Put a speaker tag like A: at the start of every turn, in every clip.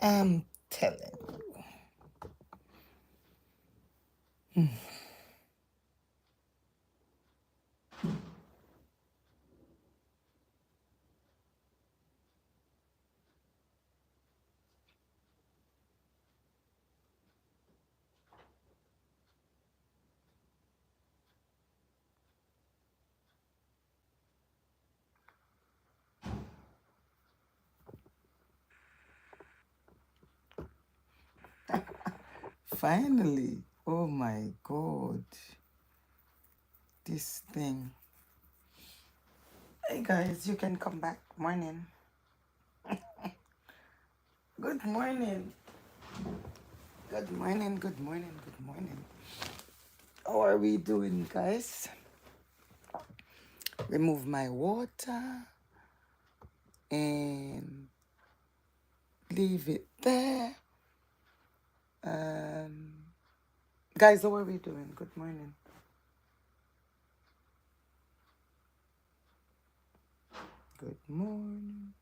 A: I'm telling. Finally. Oh my God. This thing. Hey guys, you can come back. Morning. Good morning. Good morning. Good morning. Good morning. How are we doing, guys? Remove my water and leave it there. Um, Guys, how are we doing? Good morning. Good morning.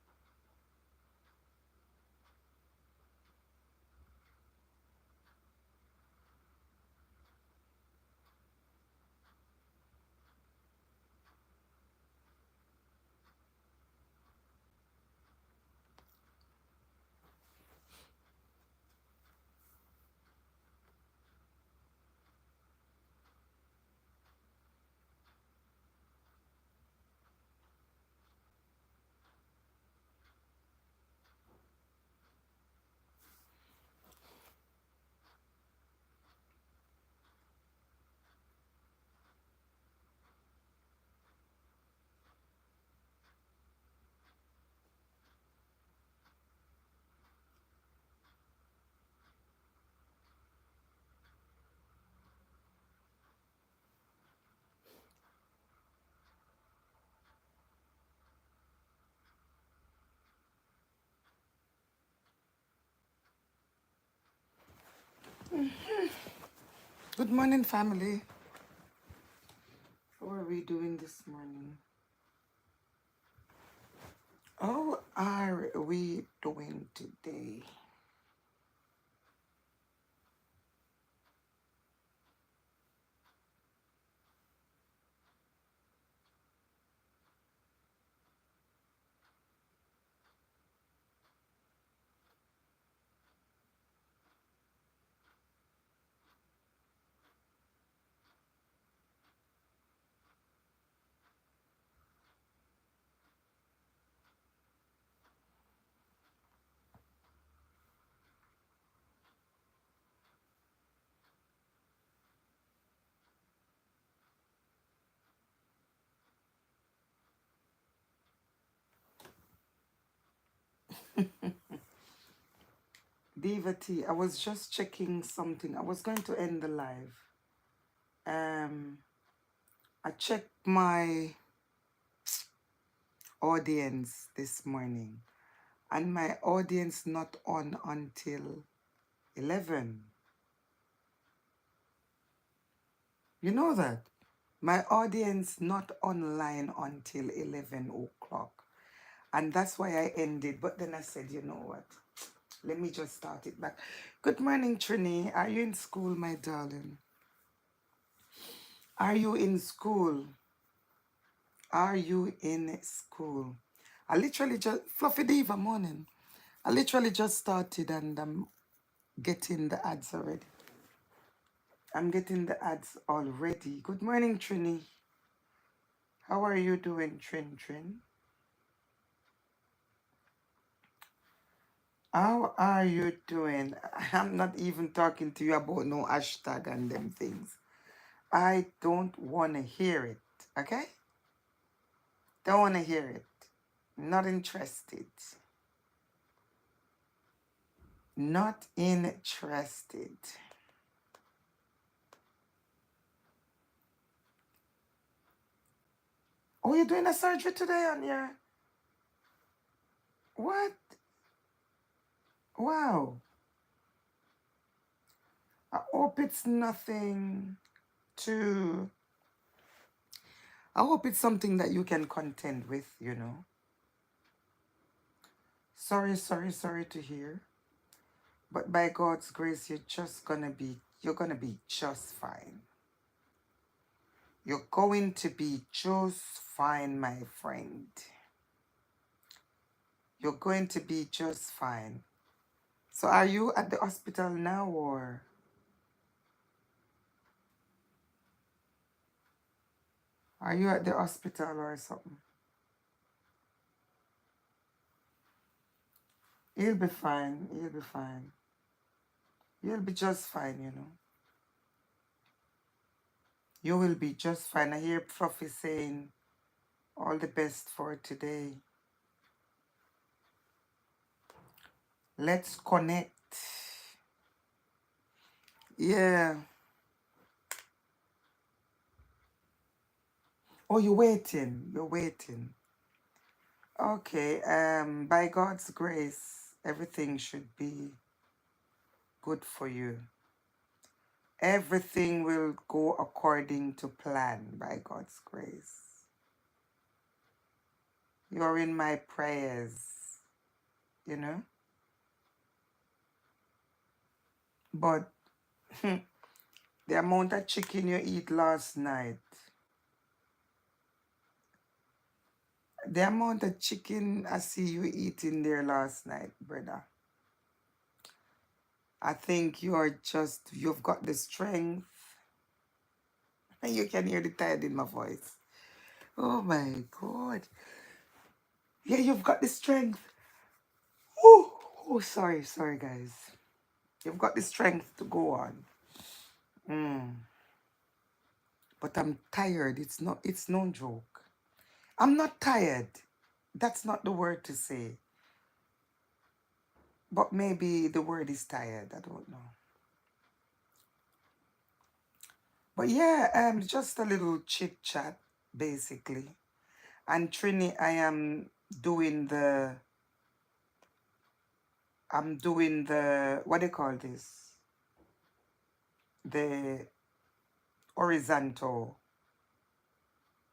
A: Good morning, family. How are we doing this morning? How are we doing today? Diva T, I was just checking something. I was going to end the live. I checked my audience this morning, and my audience not on until 11. You know that? My audience not online until 11 o'clock. And that's why I ended. But then I said, you know what? Let me just start it back. Good morning, Trini. Are you in school, my darling? Are you in school? Are you in school? I literally just, Fluffy Diva morning. I literally just started and I'm getting the ads already. I'm getting the ads already. Good morning, Trini. How are you doing, Trin? How are you doing? I'm not even talking to you about no hashtag and them things. I don't want to hear it, okay? Don't want to hear it. Not interested. Not interested. Oh, you're doing a surgery today on your... What? Wow. I hope it's nothing to... I hope it's something that you can contend with, you know. Sorry to hear. But by God's grace, you're gonna be just fine. You're going to be just fine, my friend. You're going to be just fine. So are you at the hospital now, or are you at the hospital or something? You'll be fine. You'll be fine. You'll be just fine, you know. You will be just fine. I hear Profi saying all the best for today. Let's connect. Yeah. Oh, you're waiting. You're waiting. Okay. By God's grace, everything should be good for you. Everything will go according to plan by God's grace. You're in my prayers, you know. But the amount of chicken you eat last night, the amount of chicken I see you eating there last night, brother, I think you've got the strength. And you can hear the tide in my voice. Oh my God. Yeah, you've got the strength. Oh, sorry, guys. You've got the strength to go on. But I'm tired. It's no joke. I'm not tired. That's not the word to say. But maybe the word is tired. I don't know. But yeah, just a little chit chat, basically. And Trini, I'm doing the, what do you call this? The horizontal.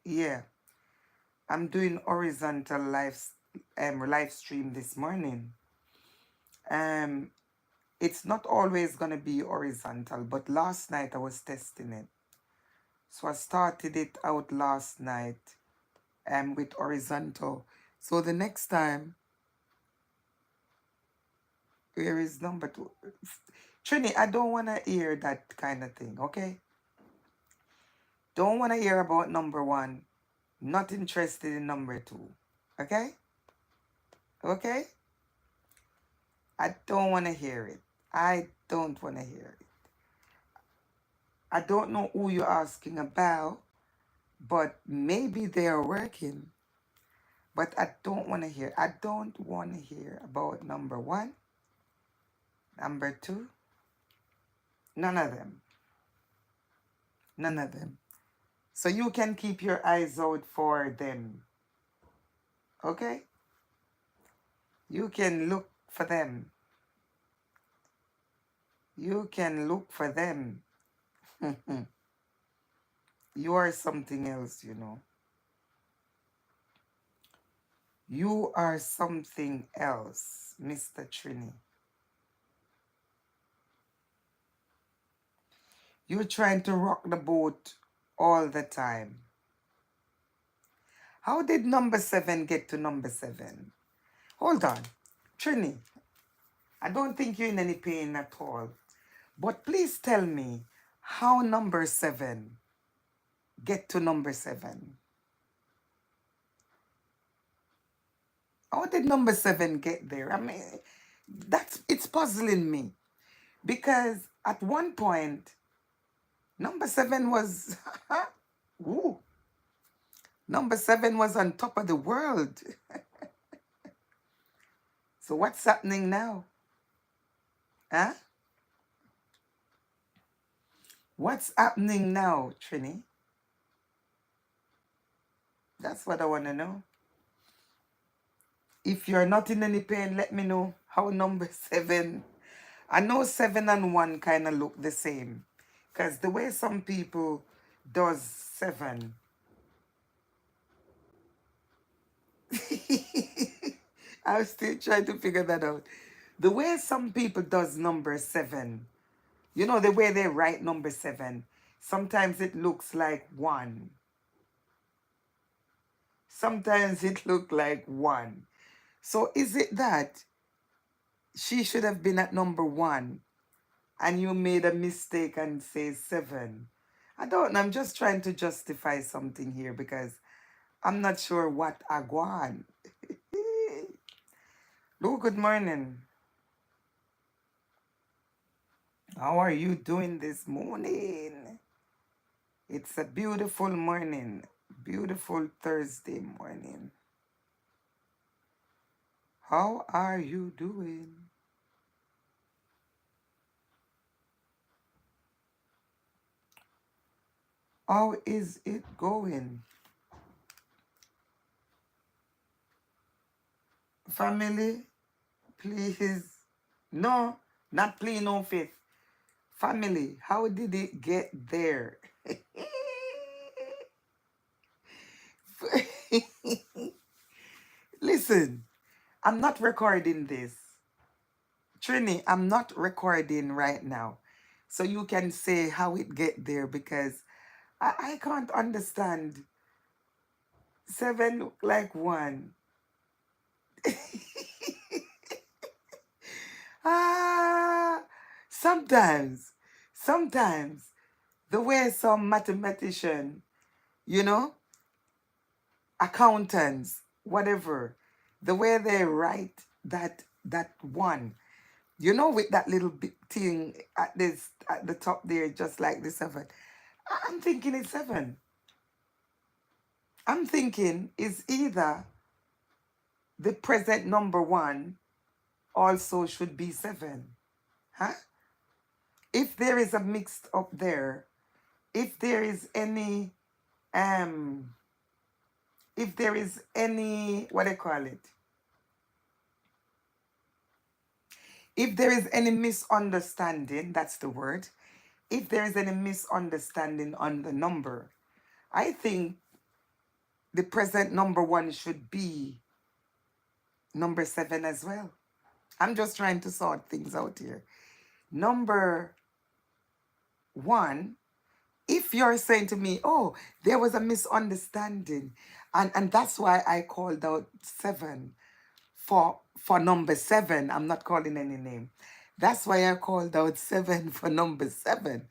A: Yeah. I'm doing horizontal live stream this morning. It's not always gonna be horizontal, but last night I was testing it. So I started it out last night with horizontal. So the next time, where is number 2? Trini, I don't want to hear that kind of thing, okay? Don't want to hear about number 1. Not interested in number 2, okay? Okay? I don't want to hear it. I don't want to hear it. I don't know who you're asking about, but maybe they are working. But I don't want to hear. I don't want to hear about number 1, number 2. None of them. None of them. So you can keep your eyes out for them. Okay? You can look for them. You can look for them. You are something else, you know. You are something else, Mr. Trini. You're trying to rock the boat all the time. How did number 7 get to number 7? Hold on. Trini, I don't think you're in any pain at all. But please tell me how number 7 get to number 7. How did number 7 get there? I mean, it's puzzling me. Because at one point, number 7 was, ooh, number 7 was on top of the world. So what's happening now? Huh? What's happening now, Trini? That's what I want to know. If you're not in any pain, let me know how number 7. I know 7 and 1 kind of look the same. Because the way some people does 7. I'm still trying to figure that out. The way some people does number 7, you know, the way they write number 7, sometimes it looks like 1. Sometimes it look like 1. So is it that she should have been at number 1 and you made a mistake and say 7? I don't know. I'm just trying to justify something here because I'm not sure what I want. Lou, good morning. How are you doing this morning? It's a beautiful morning. Beautiful Thursday morning. How are you doing? How is it going? Family, please. No, not please, no faith. Family, how did it get there? Listen, I'm not recording this. Trini, I'm not recording right now. So you can say how it get there because I can't understand. 7 look like 1. Ah, sometimes the way some mathematician, you know, accountants, whatever, the way they write that 1, you know, with that little bit thing at the top there, just like the 7. I'm thinking it's 7. I'm thinking it's either the present number 1 also should be 7. Huh? If there is a mixed up there, if there is any um what do you call it, if there is any misunderstanding, that's the word, if there is any misunderstanding on the number, I think the present number 1 should be number 7 as well. I'm just trying to sort things out here. Number 1, if you're saying to me, oh, there was a misunderstanding, and that's why I called out 7 for number 7. I'm not calling any name. That's why I called out 7 for number 7.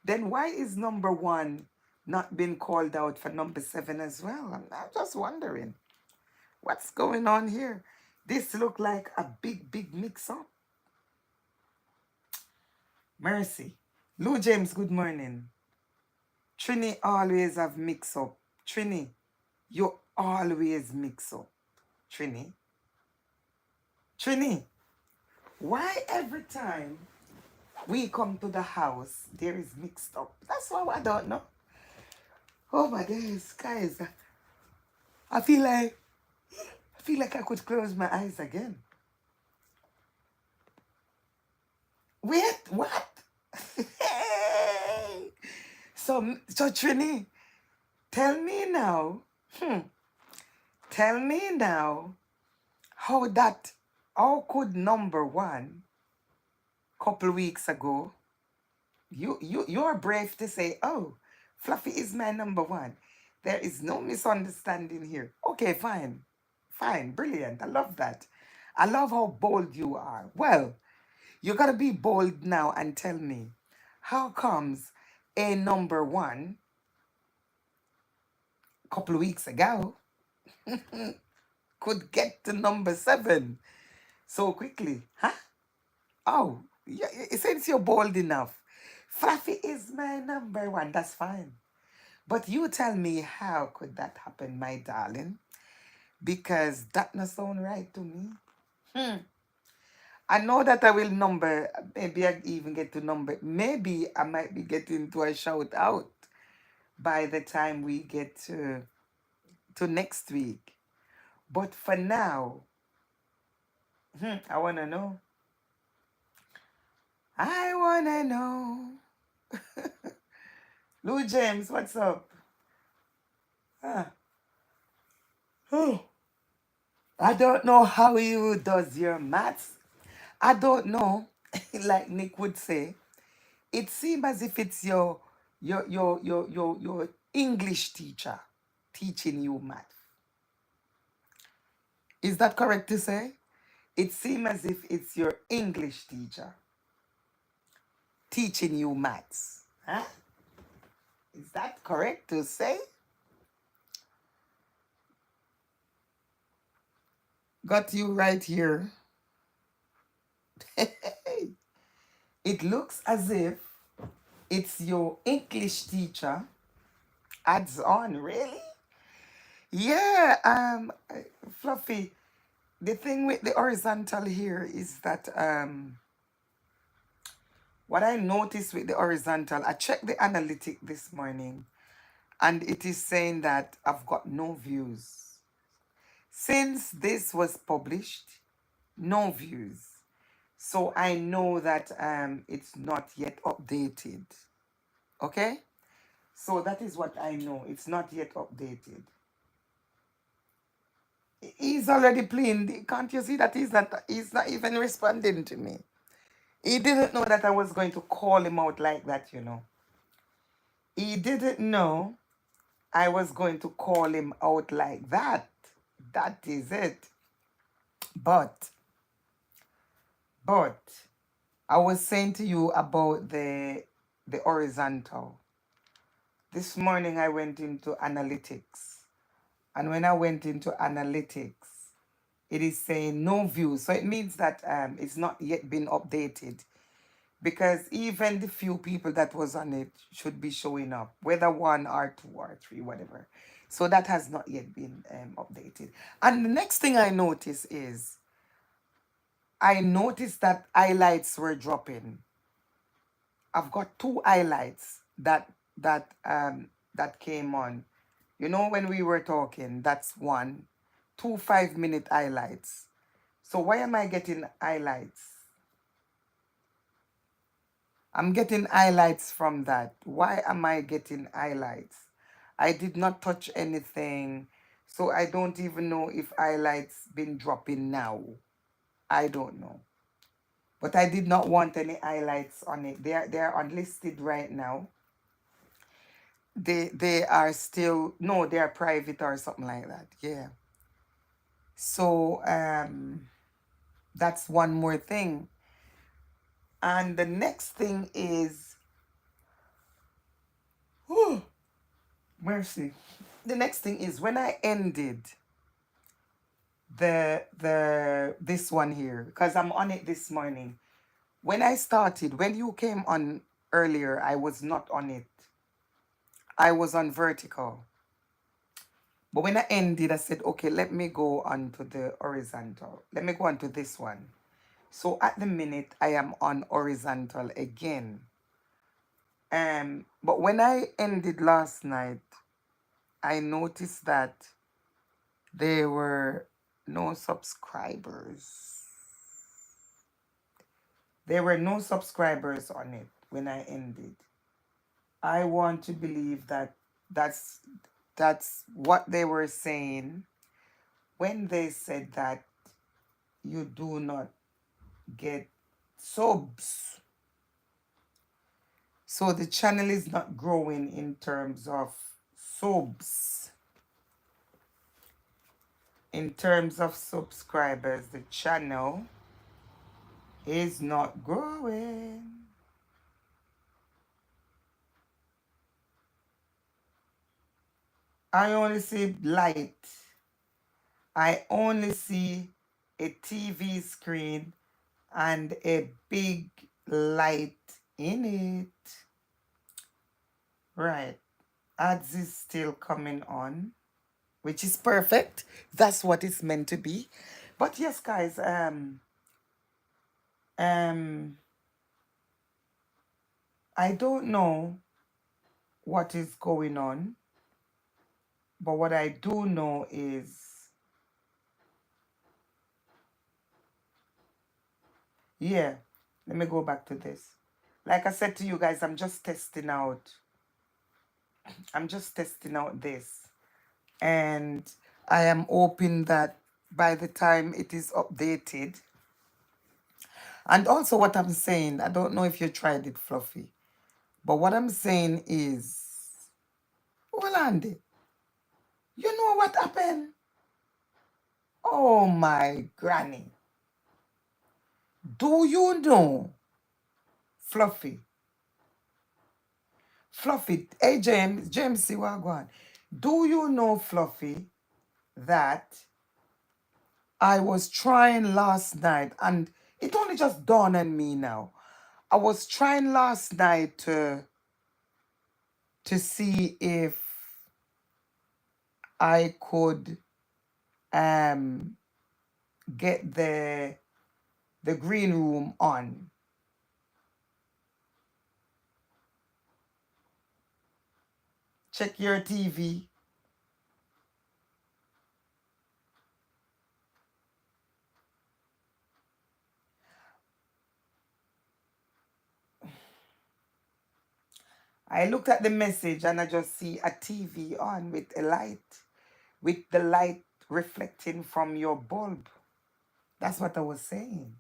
A: Then why is number 1 not being called out for number 7 as well? I'm just wondering what's going on here. This look like a big mix-up. Mercy. Lou James, good morning. Trini always have mix-up. Trini, you always mix up. Trini. Trini, why every time we come to the house, there is mixed up? That's why I don't know. Oh my days, guys. I feel like I could close my eyes again. Wait, what? So Trini, tell me now. Tell me now how could number 1 couple weeks ago, you're brave to say, oh, Fluffy is my number 1. There is no misunderstanding here. Okay, fine. Fine, brilliant. I love that. I love how bold you are. Well, you gotta be bold now and tell me, how comes a number 1 couple weeks ago could get to number 7 so quickly? Huh? Oh, yeah, since you're bold enough, Fluffy is my number 1. That's fine. But you tell me, how could that happen, my darling? Because that not sound right to me. I know that I will number, maybe I even get to number, maybe I might be getting to a shout out by the time we get to next week. But for now, I want to know. I want to know. Lou James, what's up? Oh, I don't know how you does your maths. I don't know. Like Nick would say, it seems as if it's your English teacher teaching you math. Is that correct to say? It seems as if it's your English teacher teaching you maths. Huh? Is that correct to say? Got you right here. It looks as if it's your English teacher adds on, really? Yeah, Fluffy, the thing with the horizontal here is that what I noticed with the horizontal, I checked the analytic this morning and it is saying that I've got no views. Since this was published, no views. So I know that it's not yet updated. Okay? So that is what I know. It's not yet updated. He's already playing. Can't you see that he's not even responding to me? He didn't know that I was going to call him out like that, you know. He didn't know I was going to call him out like that. That is it. But I was saying to you about the horizontal. This morning I went into analytics. And when I went into analytics, it is saying no views. So it means that it's not yet been updated. Because even the few people that was on it should be showing up, whether 1 or 2 or 3, whatever. So that has not yet been updated. And the next thing I noticed is, I noticed that highlights were dropping. I've got 2 highlights that came on. You know, when we were talking, that's 1. 2 5-minute highlights. So why am I getting highlights? I'm getting highlights from that. Why am I getting highlights? I did not touch anything. So I don't even know if highlights been dropping now. I don't know. But I did not want any highlights on it. They are unlisted right now. They are still, no, they are private or something like that. Yeah. So that's one more thing. And the next thing is, oh, mercy. The next thing is when I ended this one here, because I'm on it this morning. When I started, when you came on earlier, I was not on it. I was on vertical. But when I ended, I said, okay, let me go on to the horizontal. Let me go on to this one. So at the minute, I am on horizontal again. But when I ended last night, I noticed that there were no subscribers. There were no subscribers on it when I ended. I want to believe that that's what they were saying when they said that you do not get subs. So the channel is not growing in terms of subs. In terms of subscribers, the channel is not growing. I only see light. I only see a TV screen and a big light in it. Right. Ads is still coming on, which is perfect. That's what it's meant to be. But yes, guys, I don't know what is going on, but what I do know is, yeah, let me go back to this. Like I said to you guys, I'm just testing out this. And I am hoping that by the time it is updated, And also what I'm saying, I don't know if you tried it, Fluffy, but what I'm saying is, well, Andy, you know what happened? Oh my granny. Do you know, Fluffy? Fluffy, hey James, see what going. Do you know, Fluffy, that I was trying last night, and it only just dawned on me now. I was trying last night to see if I could um get the green room on. Check your TV. I looked at the message and I just see a TV on with a light, with the light reflecting from your bulb. That's what I was saying.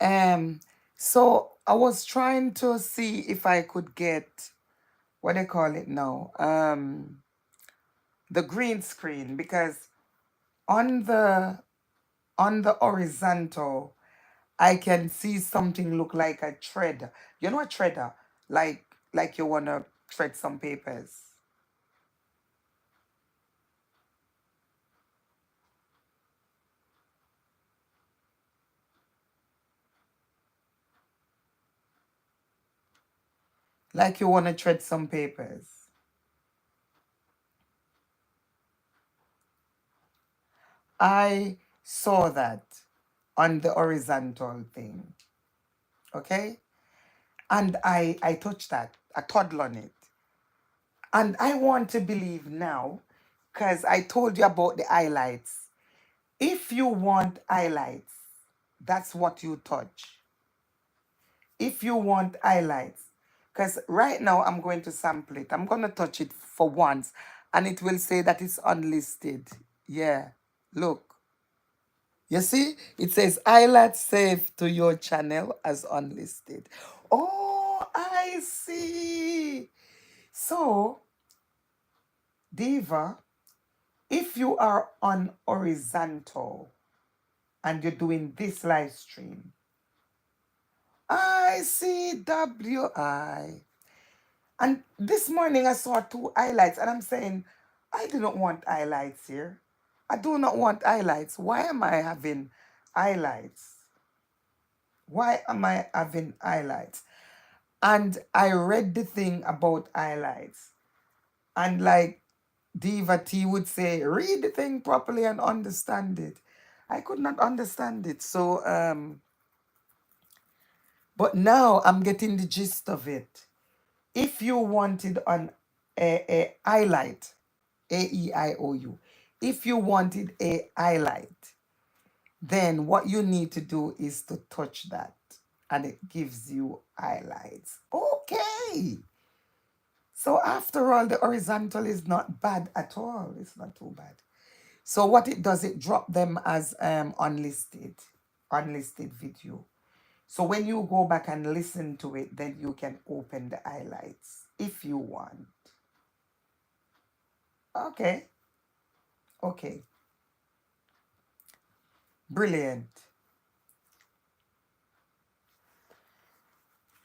A: Um, so I was trying to see if I could get, what do you call it now? The green screen, because on the horizontal, I can see something look like a thread. You know a threader? Like you wanna thread some papers. Like you wanna thread some papers. I saw that on the horizontal thing. Okay? And I touched that. I toddle on it. And I want to believe now, because I told you about the highlights. If you want highlights, that's what you touch. If you want highlights, because right now I'm going to sample it. I'm going to touch it for once, and it will say that it's unlisted. Yeah, look. You see, it says highlights saved to your channel as unlisted. Oh, I see. So, Diva, if you are on horizontal and you're doing this live stream, I see WI. And this morning I saw two highlights and I'm saying, I do not want highlights here. I do not want highlights. Why am I having highlights? Why am I having highlights? And I read the thing about highlights. And like Diva T would say, read the thing properly and understand it. I could not understand it. So, but now I'm getting the gist of it. If you wanted on a highlight, AEIOU, if you wanted a highlight, then what you need to do is to touch that and it gives you highlights. Okay. So after all, the horizontal is not bad at all. It's not too bad. So what it does, it drop them as unlisted video. So when you go back and listen to it, then you can open the highlights if you want. Okay. Okay. Brilliant.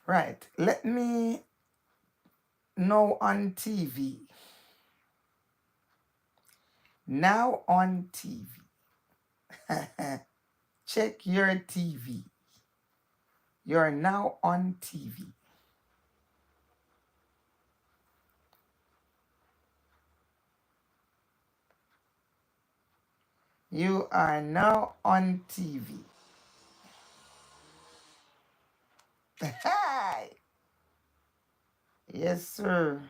A: Right. Let me know on TV. Now on TV. Check your TV. You're now on TV. You are now on TV. Hi. Yes, sir.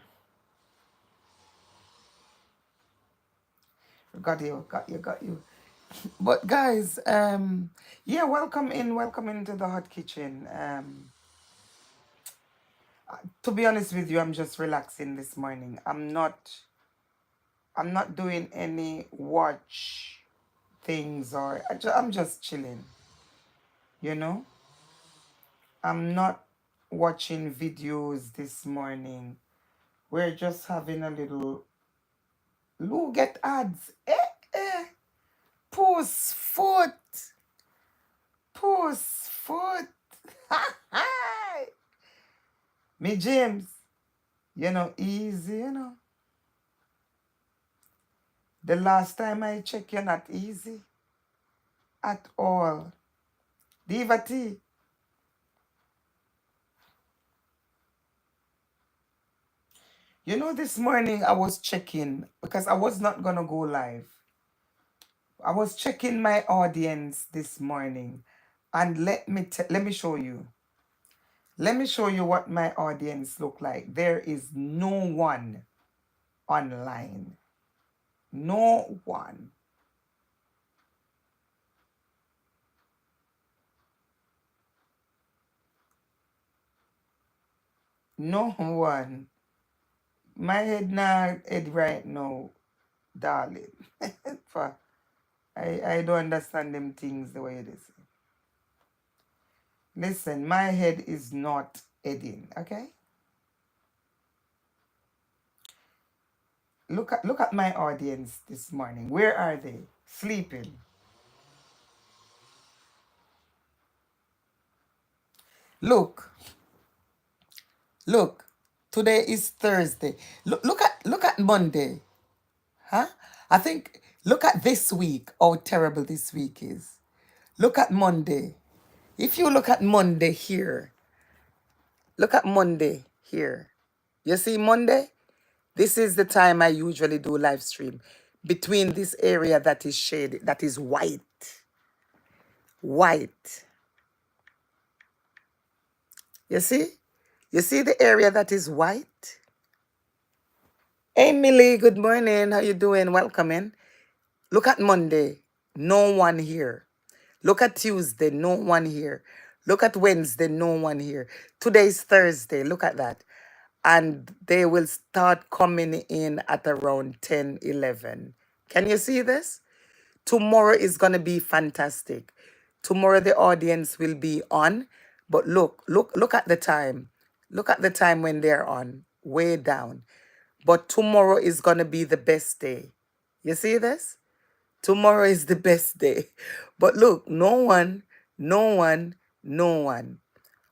A: Got you, got you, got you. But guys, yeah, welcome into the hot kitchen. To be honest with you, I'm just relaxing this morning. I'm not. I'm not doing any watch things, or I'm just chilling, you know. I'm not watching videos this morning. We're just having a little look at ads. Eh. Puss foot. Puss foot. Me James, easy, The last time I check, you're not easy at all. Diva T. This morning I was checking because I was not gonna go live. I was checking my audience this morning, and let me show you. Let me show you what my audience look like. There is no one online. No one. No one. My head right now, darling. I don't understand them things the way it is. Listen, my head is not heading, okay? Look at my audience this morning. Where are they? Sleeping. Look. Look. Today is Thursday. Look at Monday. Huh? I think look at this week, how terrible this week is. Look at Monday. If you look at Monday here, look at Monday here. You see Monday? This is the time I usually do live stream. Between this area that is shaded, that is white. White. You see? You see the area that is white? Hey Millie, good morning. How you doing? Welcome in. Look at Monday. No one here. Look at Tuesday. No one here. Look at Wednesday. No one here. Today's Thursday. Look at that. And they will start coming in at around 10, 11. Can you see this? Tomorrow is going to be fantastic. Tomorrow the audience will be on. But look at the time. Look at the time when they're on. Way down. But tomorrow is going to be the best day. You see this? Tomorrow is the best day. But look, no one, no one, no one.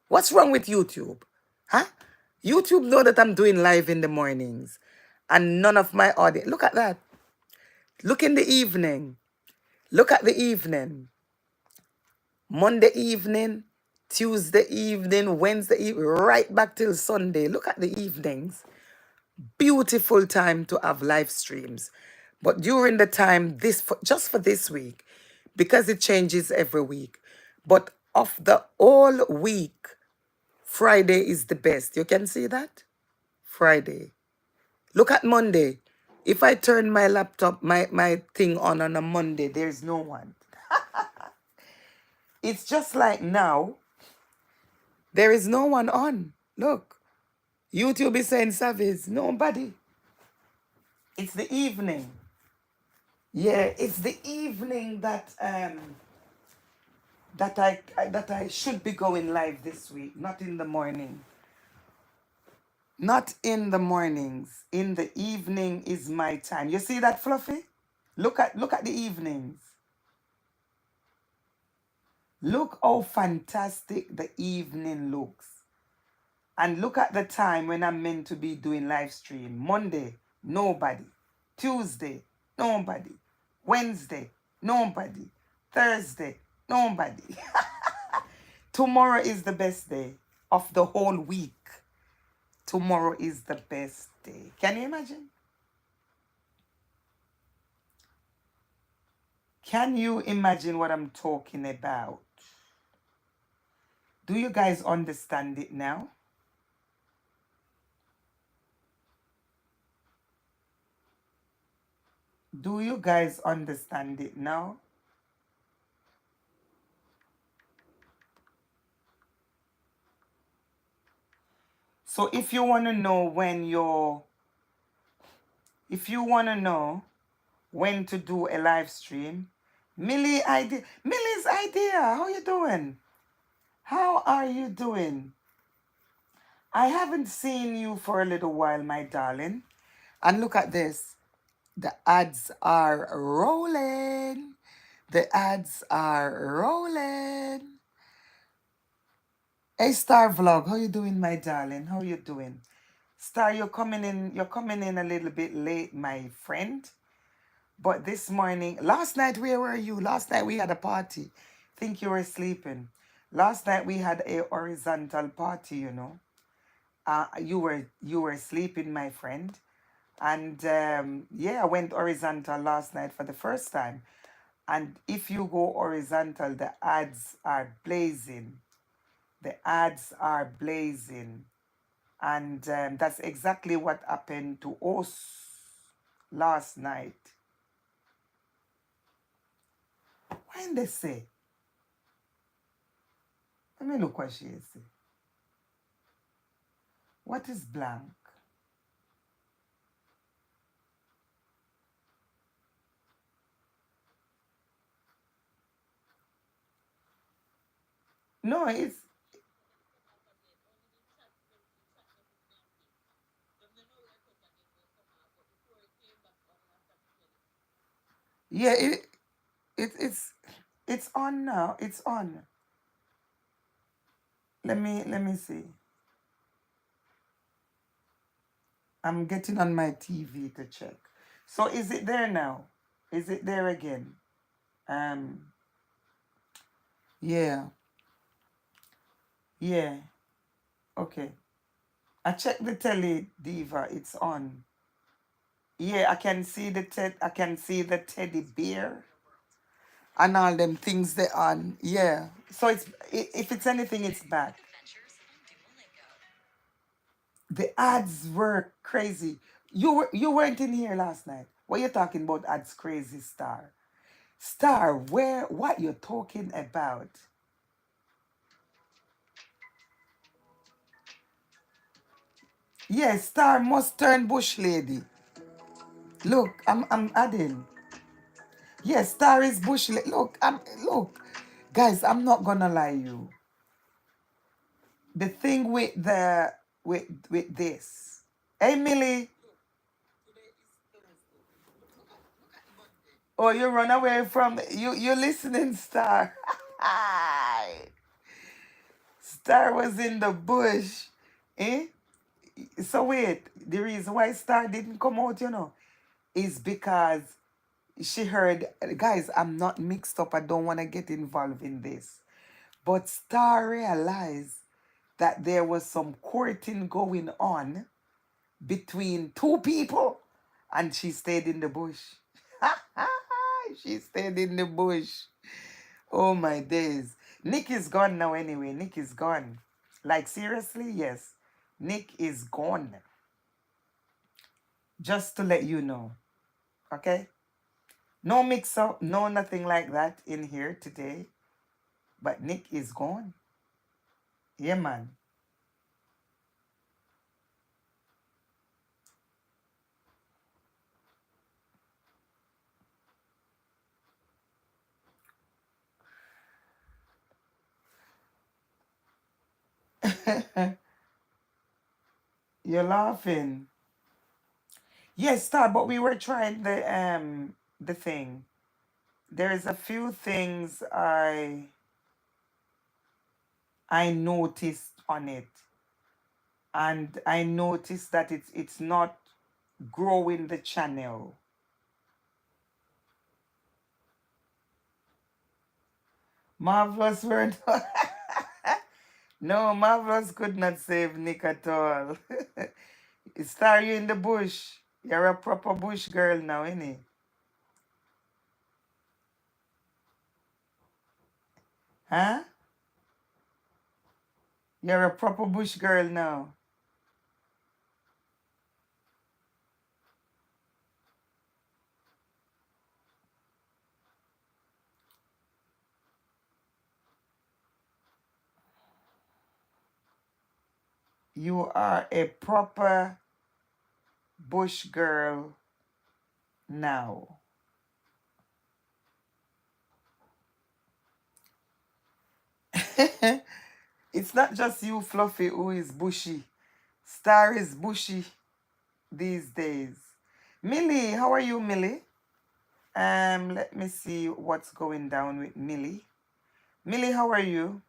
A: What's wrong with YouTube? Huh? YouTube know that I'm doing live in the mornings and none of my audience. Look at that. Look in the evening. Look at the evening. Monday evening, Tuesday evening, Wednesday evening, right back till Sunday. Look at the evenings. Beautiful time to have live streams. But during the time, just for this week, because it changes every week. But of the whole week, Friday is the best. You can see that? Friday. Look at Monday. If I turn my laptop, my thing on a Monday, there's no one. It's just like now, there is no one on. Look, YouTube is saying Savizz. Nobody. It's the evening. Yeah, it's the evening that I should be going live this week, not in the morning. Not in the mornings. In the evening is my time. You see that, Fluffy? Look at the evenings. Look how fantastic the evening looks. And look at the time when I'm meant to be doing live stream. Monday, nobody. Tuesday, nobody. Wednesday, nobody. Thursday, nobody. Tomorrow is the best day of the whole week. Tomorrow is the best day. Can you imagine? Can you imagine what I'm talking about? Do you guys understand it now? Do you guys understand it now? So if you want to know when If you want to know when to do a live stream, Millie's idea. How you doing? How are you doing? I haven't seen you for a little while, my darling. And look at this. The ads are rolling. The ads are rolling. Hey Star Vlog, how you doing, my darling? How you doing? Star, you're coming in a little bit late, my friend. But this morning, last night, where were you? Last night we had a party. Think you were sleeping. Last night we had a horizontal party, you know. You were sleeping, my friend. And yeah, I went horizontal last night for the first time. And if you go horizontal, the ads are blazing. The ads are blazing. And that's exactly what happened to us last night. When they say, let me look what she is. What is blank? No, it's, yeah, it's on now. It's on. Let me see. I'm getting on my TV to check. So is it there now? Is it there again? Um, yeah, yeah. Okay. I checked the telly, Diva. It's on. Yeah, I can see I can see the teddy bear and all them things they on. Yeah. So if it's anything, it's back. The ads were crazy. You weren't in here last night. What you talking about ads crazy, Star? Star, what you talking about? Yes, Star must turn bush lady. Look, I'm adding. Yes, Star is bush lady. Look. Guys, I'm not gonna lie you. The thing with this. Hey Millie. Oh, you run away from you listening, Star. Star was in the bush. Eh? So wait, the reason why Star didn't come out, is because she heard, guys, I'm not mixed up. I don't want to get involved in this. But Star realized that there was some courting going on between two people, and she stayed in the bush. She stayed in the bush. Oh my days. Nick is gone now anyway. Nick is gone. Like seriously, yes. Nick is gone. Just to let you know. Okay? No mix up, no nothing like that in here today. But Nick is gone. Yeah, man. You're laughing. Yes, Star, but we were trying the thing. There's a few things I noticed on it. And I noticed that it's not growing the channel. Marvelous word. No, Marvelous could not save Nick at all. Star, you in the bush. You're a proper bush girl now, innit? Huh? You're a proper bush girl now. You are a proper bush girl now. It's not just you, Fluffy, who is bushy. Star is bushy these days. Millie, how are you, Millie? Let me see what's going down with Millie. Millie, how are you?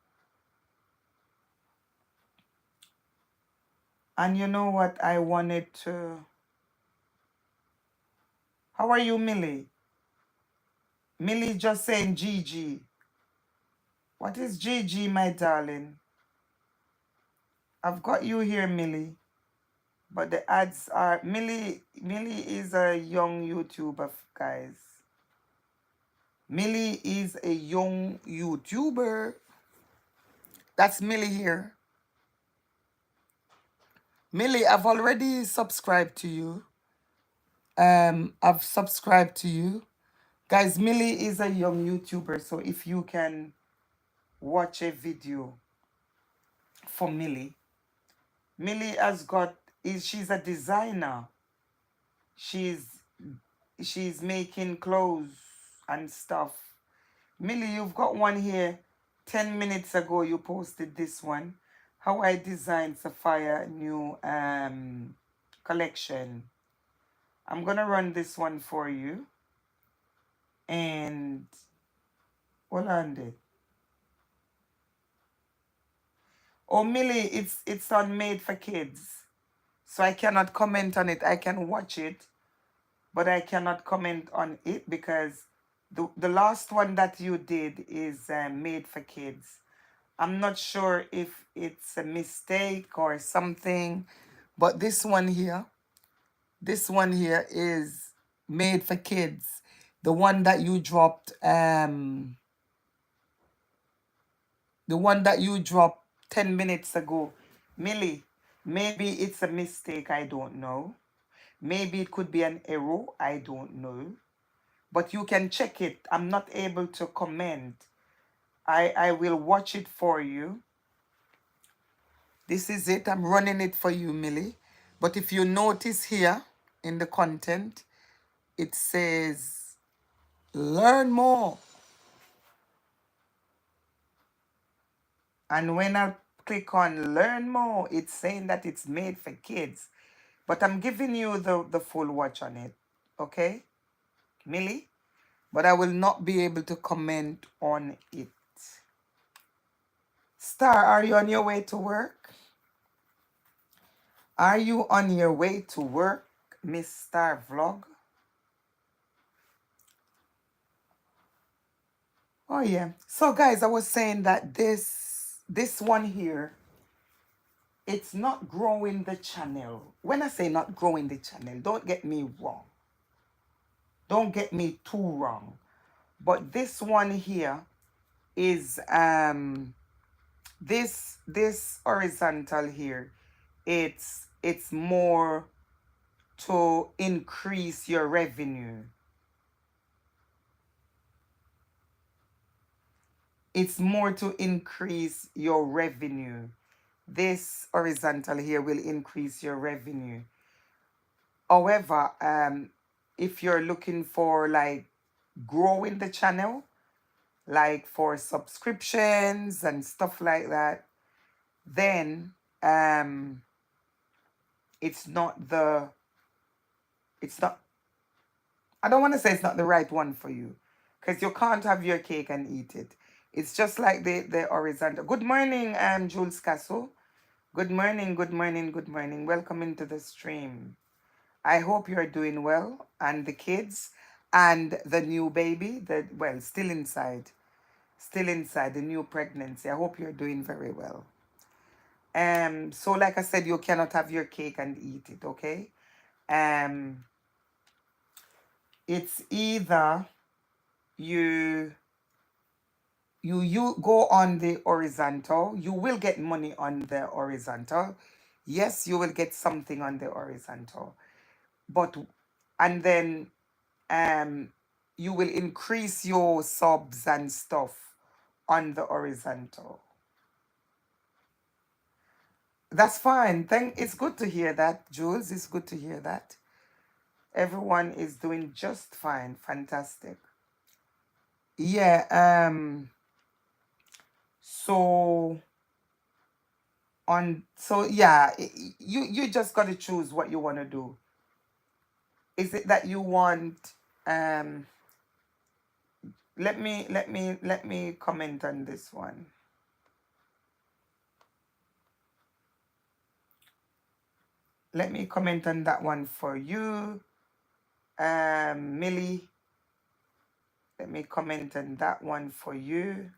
A: And you know what I wanted to... How are you, Millie? Millie just saying GG. What is GG, my darling? I've got you here, Millie. But the ads are... Millie is a young YouTuber, guys. Millie is a young YouTuber. That's Millie here. Millie, I've already subscribed to you. I've subscribed to you. Guys, Millie is a young YouTuber, so if you can watch a video for Millie. Millie has got... she's a designer. She's making clothes and stuff. Millie, you've got one here. 10 minutes ago, you posted this one. How I designed Sapphire new collection. I'm going to run this one for you. And hold on there. Oh, Millie, it's on Made for Kids. So I cannot comment on it. I can watch it, but I cannot comment on it because the last one that you did is Made for Kids. I'm not sure if it's a mistake or something, but this one here is Made for Kids. The one that you dropped, the one that you dropped 10 minutes ago. Millie, maybe it's a mistake, I don't know. Maybe it could be an error, I don't know. But you can check it. I'm not able to comment. I will watch it for you. This is it. I'm running it for you, Millie. But if you notice here in the content, it says, learn more. And when I click on learn more, it's saying that it's made for kids. But I'm giving you the full watch on it. Okay, Millie? But I will not be able to comment on it. Star, are you on your way to work? Are you on your way to work, Miss Star Vlog? Oh yeah. So guys, I was saying that this one here, it's not growing the channel. When I say not growing the channel, don't get me wrong. Don't get me too wrong. But this one here is this horizontal here, it's more to increase your revenue. It's more to increase your revenue. This horizontal here will increase your revenue. However, if you're looking for like growing the channel, like for subscriptions and stuff like that, then it's not, I don't want to say it's not the right one for you, because you can't have your cake and eat it. It's just like the horizontal. Good morning, Jules Castle. Good morning, good morning, good morning. Welcome into the stream. I hope you're doing well, and the kids and the new baby, well, still inside, the new pregnancy. I hope you're doing very well. So like I said, you cannot have your cake and eat it, okay? It's either you go on the horizontal. You will get money on the horizontal. Yes, you will get something on the horizontal, but and then you will increase your subs and stuff on the horizontal. That's fine. It's good to hear that, Jules. It's good to hear that. Everyone is doing just fine. Fantastic. Yeah, so yeah, you just got to choose what you want to do. Is it that you want um let me comment on this one. Let me comment on that one for you. Millie, let me comment on that one for you.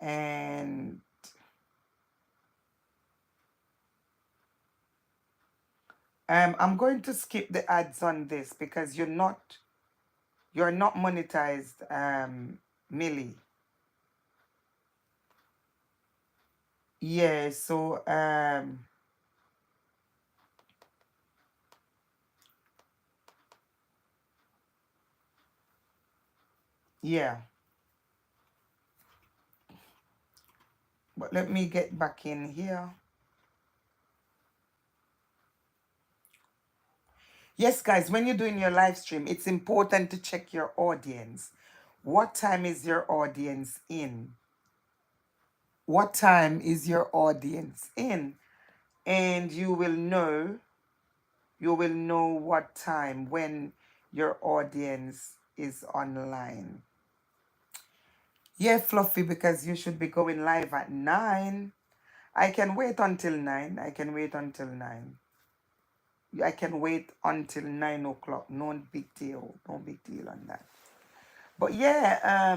A: And I'm going to skip the ads on this because you're not monetized, Millie. Yeah, so yeah. But let me get back in here. Yes, guys, when you're doing your live stream, it's important to check your audience. What time is your audience in? What time is your audience in? And you will know what time when your audience is online. Yeah, Fluffy, because you should be going live at 9. I can wait until 9. I can wait until 9. I can wait until 9 o'clock. No big deal. No big deal on that. But yeah,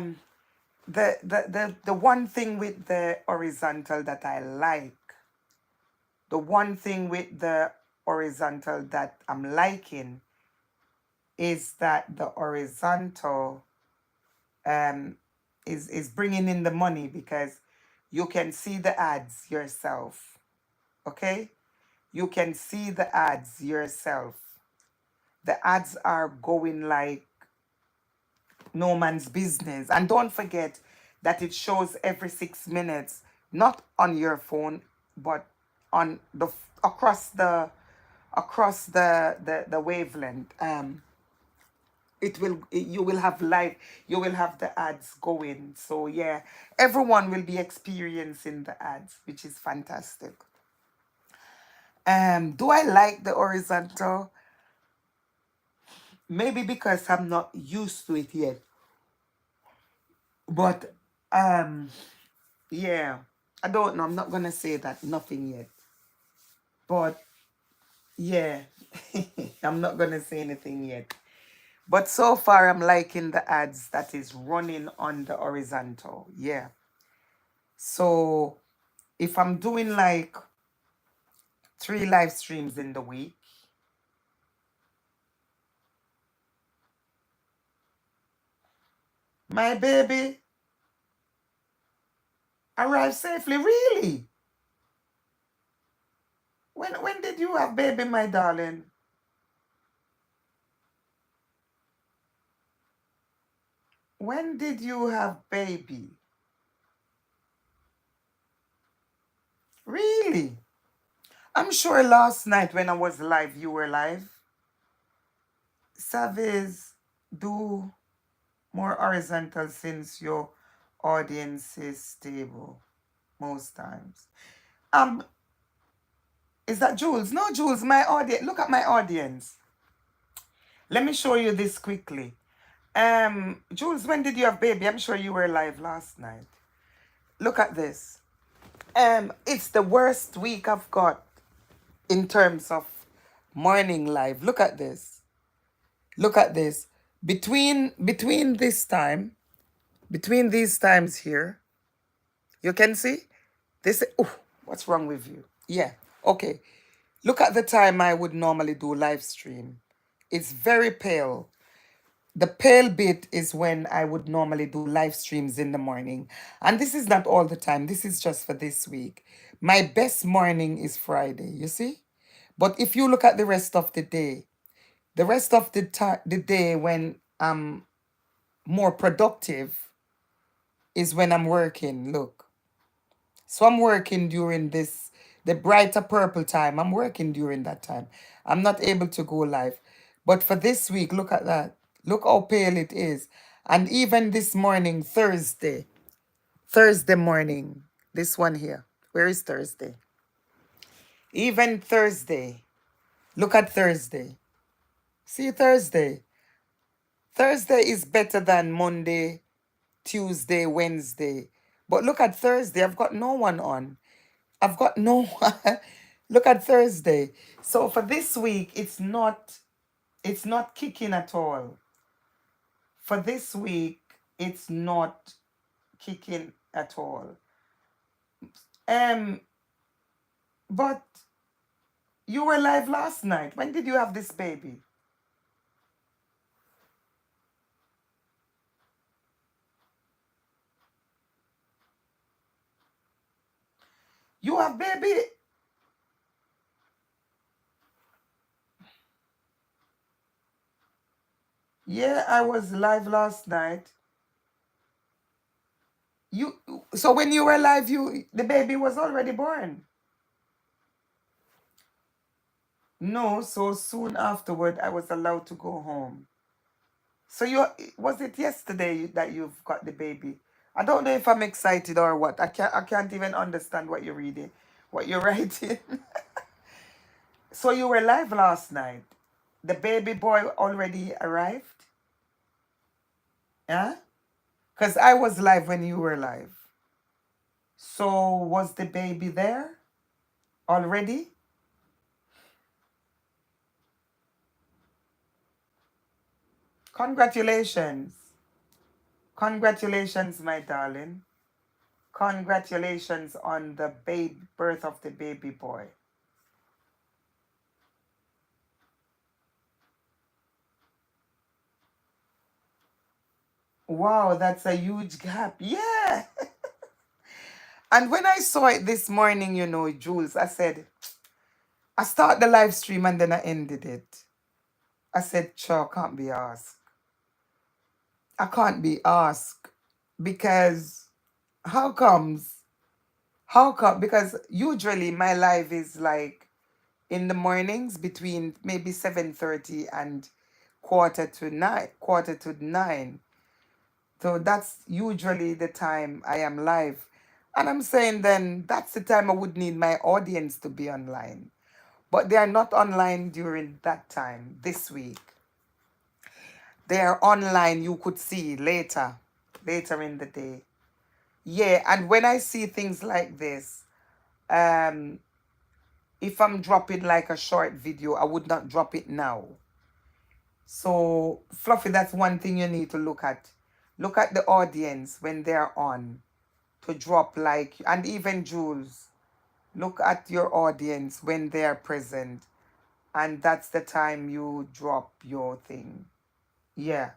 A: the one thing with the horizontal that I like, the one thing with the horizontal that I'm liking is that the horizontal is bringing in the money because you can see the ads yourself. Okay? You can see the ads yourself. The ads are going like no man's business. And don't forget that it shows every 6 minutes, not on your phone, but on the across the wavelength. You will have the ads going. So yeah, everyone will be experiencing the ads, which is fantastic. Do I like the horizontal? Maybe because I'm not used to it yet. But yeah, I don't know. I'm not gonna say that nothing yet. But yeah, I'm not gonna say anything yet. But so far, I'm liking the ads that is running on the horizontal. Yeah. So if I'm doing like 3 live streams in the week, my baby arrived safely. Really? When did you have baby, my darling? When did you have baby? Really? I'm sure last night when I was live, you were live. Savizz, do more horizontal since your audience is stable most times. Um, is that Jules? No, Jules, my audience. Look at my audience. Let me show you this quickly. Jules, when did you have baby? I'm sure you were live last night. Look at this. It's the worst week I've got in terms of morning live. Look at this. Look at this. Between this time, between these times here, you can see this. Oh, what's wrong with you? Yeah. Okay. Look at the time I would normally do live stream. It's very pale. The pale bit is when I would normally do live streams in the morning. And this is not all the time. This is just for this week. My best morning is Friday, you see? But if you look at the rest of the day, the rest of the day when I'm more productive is when I'm working. Look. So I'm working during this, the brighter purple time. I'm working during that time. I'm not able to go live. But for this week, look at that. Look how pale it is. And even this morning, Thursday morning, this one here. Where is Thursday? Even Thursday. Look at Thursday. See Thursday. Thursday is better than Monday, Tuesday, Wednesday. But look at Thursday. I've got no one on. I've got no one. Look at Thursday. So for this week, it's not kicking at all. For this week, it's not kicking at all. Um, but you were live last night. When did you have this baby? You have baby? Yeah, I was live last night. You so when you were live, the baby was already born. No, so soon afterward, I was allowed to go home. So was it yesterday that you've got the baby? I don't know if I'm excited or what. I can't even understand what you're reading, what you're writing. So you were live last night. The baby boy already arrived? Yeah? Because I was live when you were live. So was the baby there already? Congratulations. Congratulations, my darling. Congratulations on the birth of the baby boy. Wow, that's a huge gap. Yeah. And when I saw it this morning, Jules, I start the live stream and then I ended it. I said, sure, can't be asked. I can't be asked because how comes? How come? Because usually my live is like in the mornings between maybe 7:30 and quarter to nine. So that's usually the time I am live. And I'm saying then that's the time I would need my audience to be online. But they are not online during that time this week. They are online, you could see later in the day. Yeah, and when I see things like this, um, if I'm dropping like a short video, I would not drop it now. So, Fluffy, that's one thing you need to look at. Look at the audience when they're on to drop like, and even Jules, look at your audience when they are present. And that's the time you drop your thing. Yeah,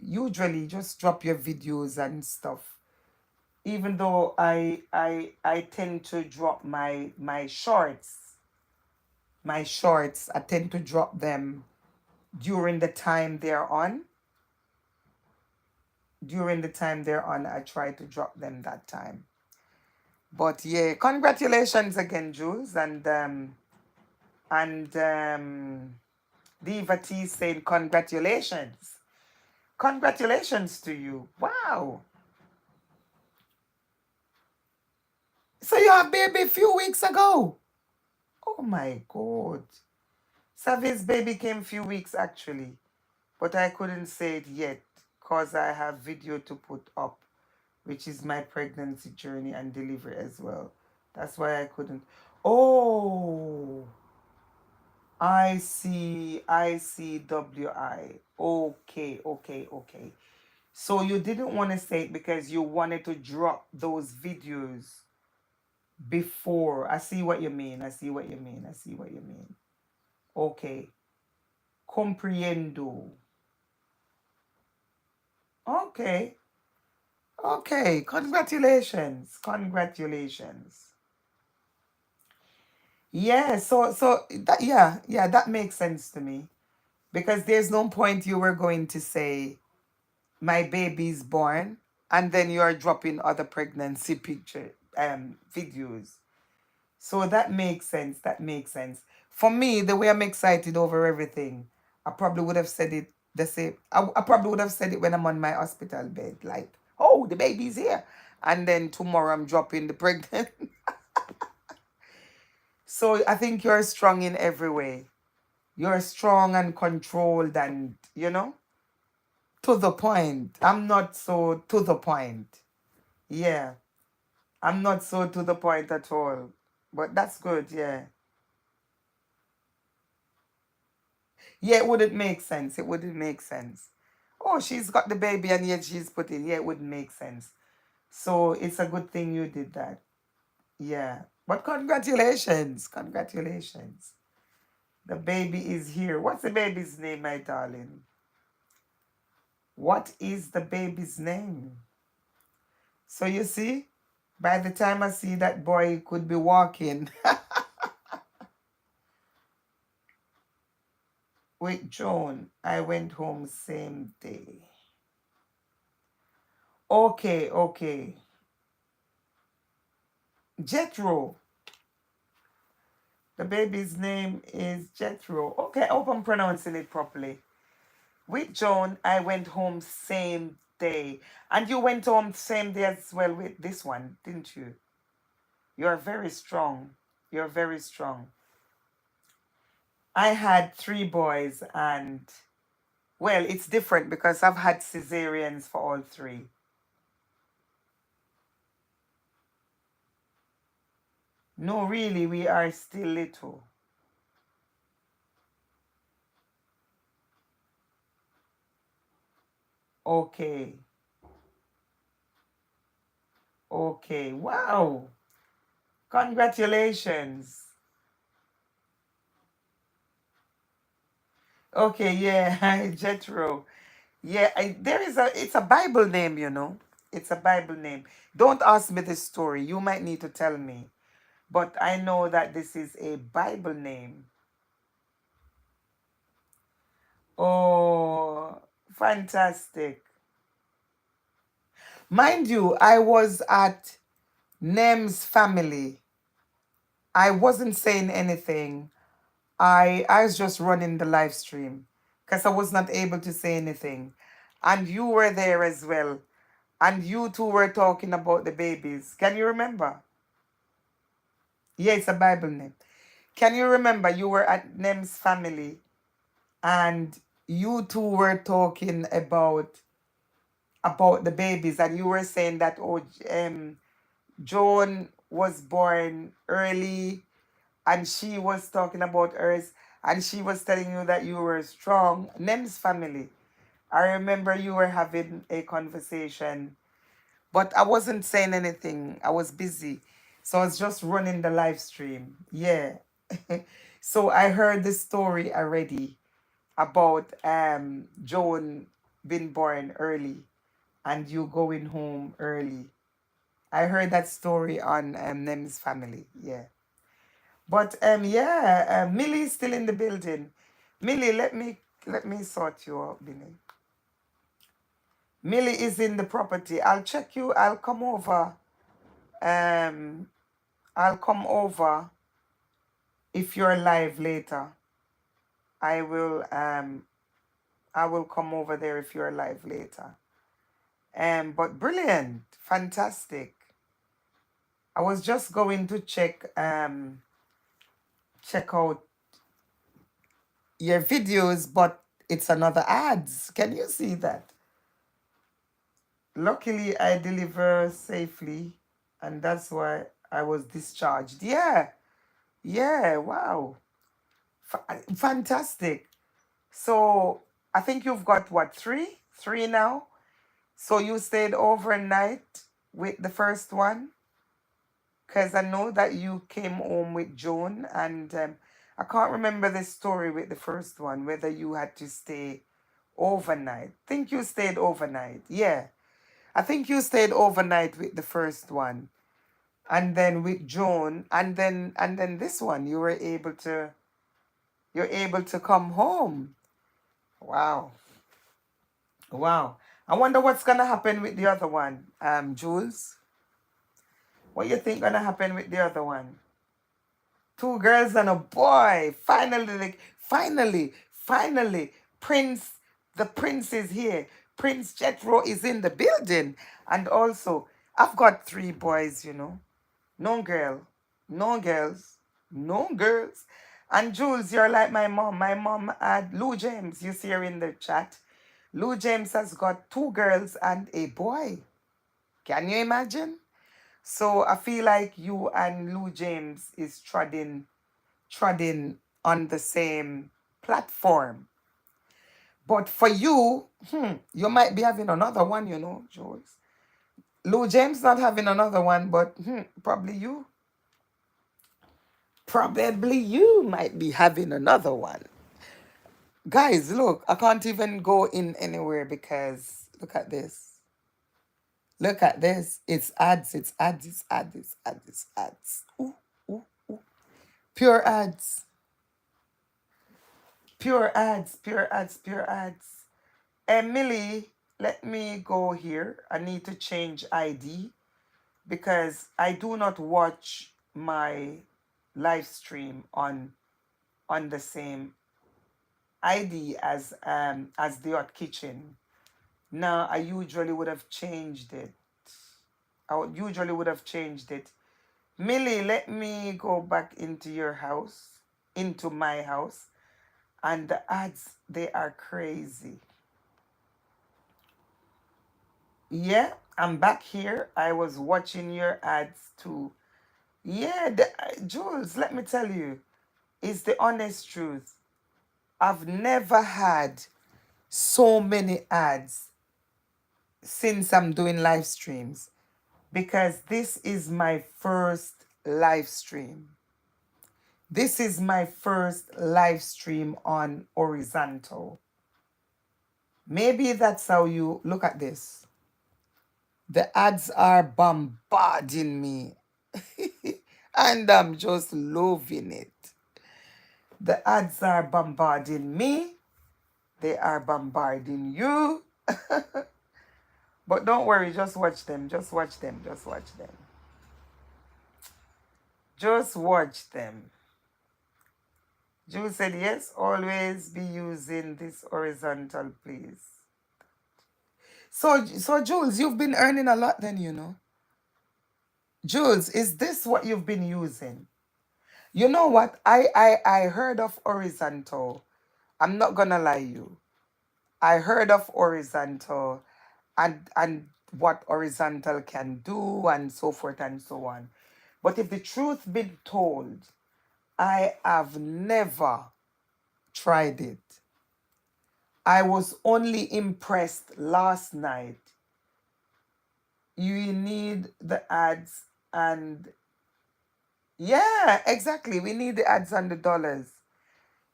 A: usually just drop your videos and stuff. Even though I tend to drop my shorts. My shorts, I tend to drop them during the time they're on. During the time they're on, I try to drop them that time. But yeah, congratulations again, Jules. And Diva T said congratulations. Congratulations to you. Wow. So you have baby a few weeks ago. Oh my God. Savizz baby came a few weeks actually. But I couldn't say it yet because I have video to put up, which is my pregnancy journey and delivery as well. That's why I couldn't. Oh, ICWI. Okay. So you didn't want to say it because you wanted to drop those videos before. I see what you mean. Okay. Comprendo. Okay. Okay. Congratulations. Yeah, so that yeah, that makes sense to me because there's no point you were going to say my baby's born and then you are dropping other pregnancy picture videos. So that makes sense. For me, the way I'm excited over everything, I probably would have said it the same. I probably would have said it when I'm on my hospital bed, like, oh, the baby's here. And then tomorrow I'm dropping the pregnant. So I think you're strong in every way. You're strong and controlled and, to the point. I'm not so to the point. Yeah. I'm not so to the point at all. But that's good, yeah. Yeah, it wouldn't make sense. It wouldn't make sense. Oh, she's got the baby and yet she's putting. Yeah, it wouldn't make sense. So it's a good thing you did that. Yeah. But congratulations. Congratulations. The baby is here. What's the baby's name, my darling? What is the baby's name? So you see, by the time I see that boy could be walking with Joan, I went home same day. Okay, okay. Jethro. The baby's name is Jethro. Okay, I hope I'm pronouncing it properly. With Joan, I went home same day. And you went home same day as well with this one, didn't you? You're very strong. You're very strong. I had 3 boys and, well, it's different because I've had cesareans for all 3. No, really, we are still little. Okay. Okay. Wow. Congratulations. Okay, yeah, Jethro. Yeah, it's a Bible name, It's a Bible name. Don't ask me this story. You might need to tell me. But I know that this is a Bible name. Oh, fantastic. Mind you, I was at Nem's family. I wasn't saying anything. I was just running the live stream because I was not able to say anything. And you were there as well. And you two were talking about the babies. Can you remember? Yeah, it's a Bible name. Can you remember you were at Nem's family and you two were talking about the babies and you were saying that Joan was born early and she was talking about hers and she was telling you that you were strong. Nem's family. I remember you were having a conversation, but I wasn't saying anything. I was busy. So I was just running the live stream. Yeah. So I heard the story already about Joan being born early and you going home early. I heard that story on Nem's family. Yeah. But yeah, Millie's still in the building. Millie, let me sort you out, Millie. Millie is in the property. I'll check you. I'll come over. Um, I'll come over if you're live later. I will I will come over there if you're live later. But brilliant, fantastic. I was just going to check out your videos, but it's another ads. Can you see that? Luckily, I deliver safely, and that's why I was discharged. Yeah, yeah, wow. Fantastic. So I think you've got what, 3? 3 now? So you stayed overnight with the first one? Because I know that you came home with Joan, and I can't remember the story with the first one, whether you had to stay overnight. Think you stayed overnight. Yeah. I think you stayed overnight with the first one. And then with Joan, and then this one, you're able to come home. Wow. Wow. I wonder what's gonna happen with the other one, Jules. What you think gonna happen with the other one? Two girls and a boy. Finally, finally, the prince is here. Prince Jethro is in the building. And also, I've got three boys, you know. No girl, no girls, no girls. And Jules, you're like my mom. My mom had Lou James, you see her in the chat. Lou James has got two girls and a boy. Can you imagine? So I feel like you and Lou James is treading on the same platform. But for you, you might be having another one, you know, Jules. Lou James not having another one, but probably you. Probably you might be having another one. Guys, look, I can't even go in anywhere because look at this. Look at this. It's ads, it's ads, it's ads, it's ads, it's ads. Ooh, ooh, ooh. Pure ads. Pure ads, pure ads, pure ads. Emily, let me go here. I need to change ID because I do not watch my live stream on the same ID as the Hot Kitchen. Now I usually would have changed it. Usually would have changed it. Millie, let me go back into your house, into my house, and the ads, they are crazy. Yeah, I'm back here. I was watching your ads too. Yeah, Jules, let me tell you, it's the honest truth. I've never had so many ads since I'm doing live streams because this is my first live stream. This is my first live stream on horizontal. Maybe that's how you look at this. The ads are bombarding me and I'm just loving it. The ads are bombarding me. They are bombarding you. But don't worry, just watch them. Just watch them. Just watch them. Just watch them. Jules said, yes, always be using this horizontal, please. So Jules, you've been earning a lot then, you know. Jules, is this what you've been using? You know what? I heard of horizontal. I'm not gonna lie you. I heard of horizontal and what horizontal can do and so forth and so on. But if the truth be told, I have never tried it. I was only impressed last night. You need the ads and yeah, exactly. We need the ads and the dollars,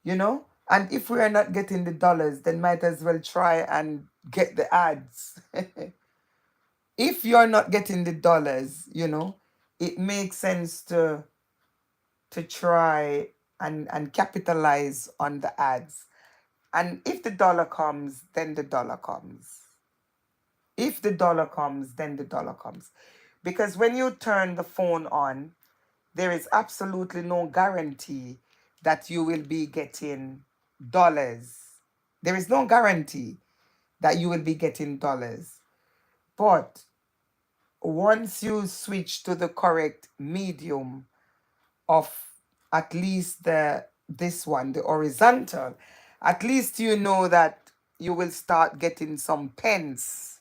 A: you know? And if we are not getting the dollars, then might as well try and get the ads. If you're not getting the dollars, you know, it makes sense to try and capitalize on the ads. And if the dollar comes, then the dollar comes. If the dollar comes, then the dollar comes. Because when you turn the phone on, there is absolutely no guarantee that you will be getting dollars. There is no guarantee that you will be getting dollars. But once you switch to the correct medium of at least this one, the horizontal, at least you know that you will start getting some pence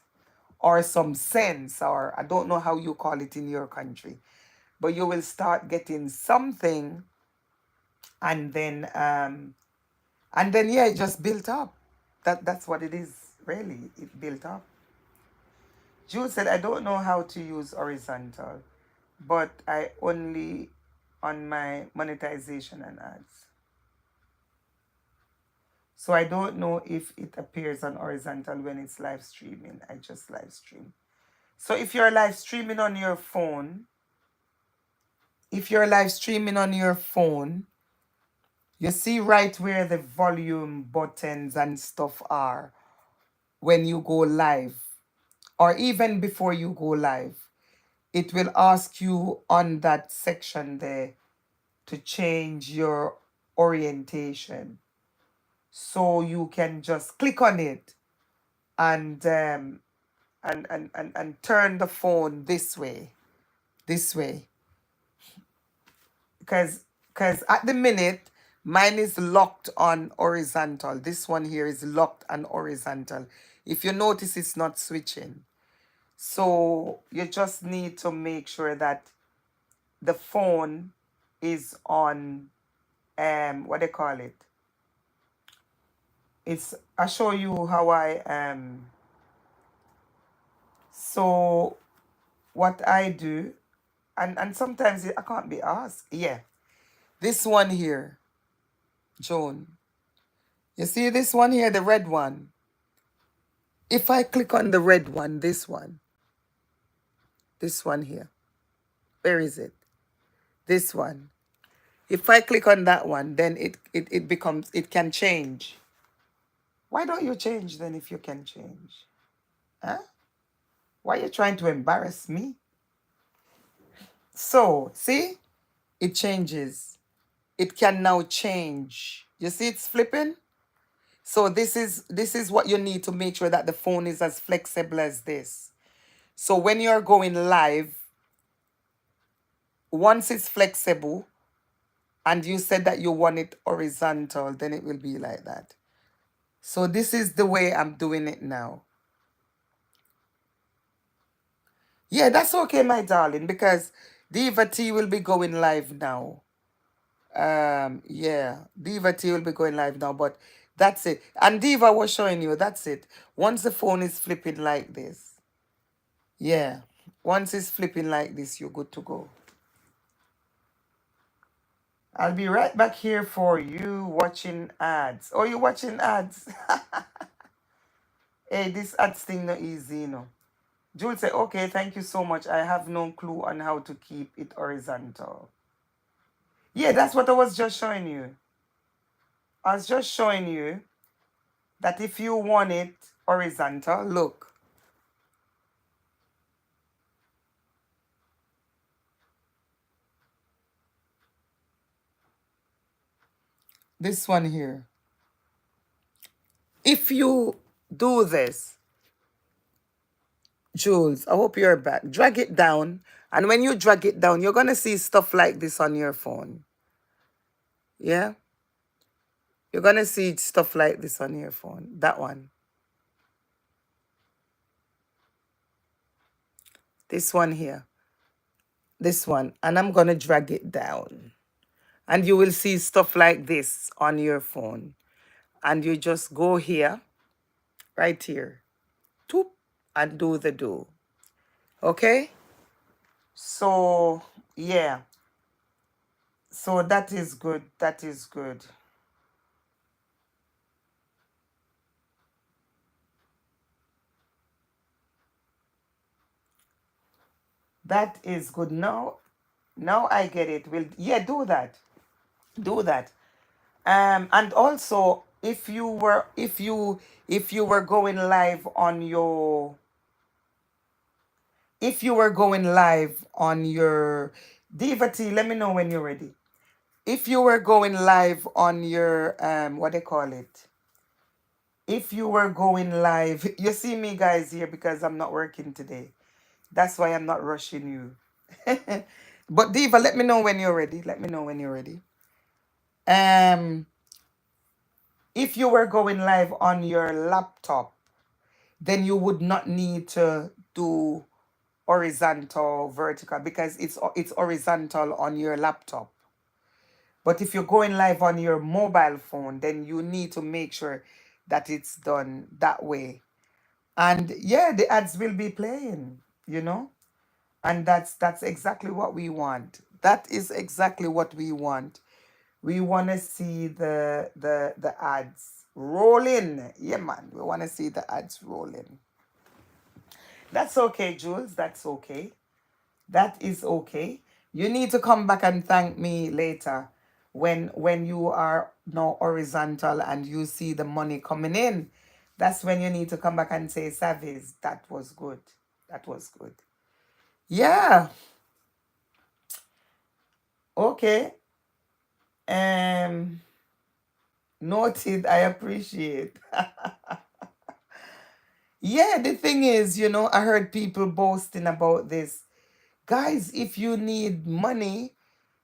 A: or some cents, or I don't know how you call it in your country, but you will start getting something, and then yeah, it just built up. That's what it is, really. It built up. Jules said, I don't know how to use horizontal, but I only on my monetization and ads. So I don't know if it appears on horizontal when it's live streaming. I just live stream. So if you're live streaming on your phone, you see right where the volume buttons and stuff are when you go live, or even before you go live. It will ask you on that section there, to change your orientation. So you can just click on it and and turn the phone this way, this way, because at the minute mine is locked on horizontal. This one here is locked on horizontal. If you notice, it's not switching. So you just need to make sure that the phone is on what they call it. It's I show you how I so what I do, and sometimes I can't be asked. Yeah, this one here, Joan. You see this one here, the red one. If I click on the red one, this one here, where is it? This one. If I click on that one, then it becomes, it can change. Why don't you change then if you can change? Huh? Why are you trying to embarrass me? So, see? It changes. It can now change. You see it's flipping? So this is what you need to make sure that the phone is as flexible as this. So when you're going live, once it's flexible and you said that you want it horizontal, then it will be like that. So this is the way I'm doing it now. Yeah, that's okay, my darling, because Diva T will be going live now. Yeah, Diva T will be going live now, but that's it. And Diva was showing you, that's it. Once the phone is flipping like this, yeah, once it's flipping like this, you're good to go. I'll be right back here for you watching ads. Oh, you watching ads? Hey, this ads thing not easy, you know. Jules said, okay, thank you so much. I have no clue on how to keep it horizontal. Yeah, that's what I was just showing you. I was just showing you that if you want it horizontal, look. This one here. If you do this, Jules, I hope you're back. Drag it down. And when you drag it down, you're going to see stuff like this on your phone. Yeah? You're going to see stuff like this on your phone. That one. This one here. This one. And I'm going to drag it down. And you will see stuff like this on your phone. And you just go here, right here. Toop, and do the do. Okay? So, yeah. So that is good. That is good. That is good. Now I get it. Will yeah, do that. Do that. And also if you were going live on your if you were going live on your Diva T, let me know when you're ready. If you were going live on your what they call it? If you were going live, you see me guys here because I'm not working today. That's why I'm not rushing you. But Diva, let me know when you're ready. Let me know when you're ready. Um, if you were going live on your laptop, then you would not need to do horizontal, vertical because it's horizontal on your laptop. But if you're going live on your mobile phone, then you need to make sure that it's done that way. And yeah, the ads will be playing, you know? And that's exactly what we want. That is exactly what we want. We want to see the ads rolling. Yeah, man. We want to see the ads rolling. That's okay, Jules. That's okay. That is okay. You need to come back and thank me later when you are now horizontal and you see the money coming in. That's when you need to come back and say, Savizz, that was good. That was good. Yeah. Okay. Um, Noted. I appreciate. Yeah, the thing is, I heard people boasting about this. Guys, if you need money,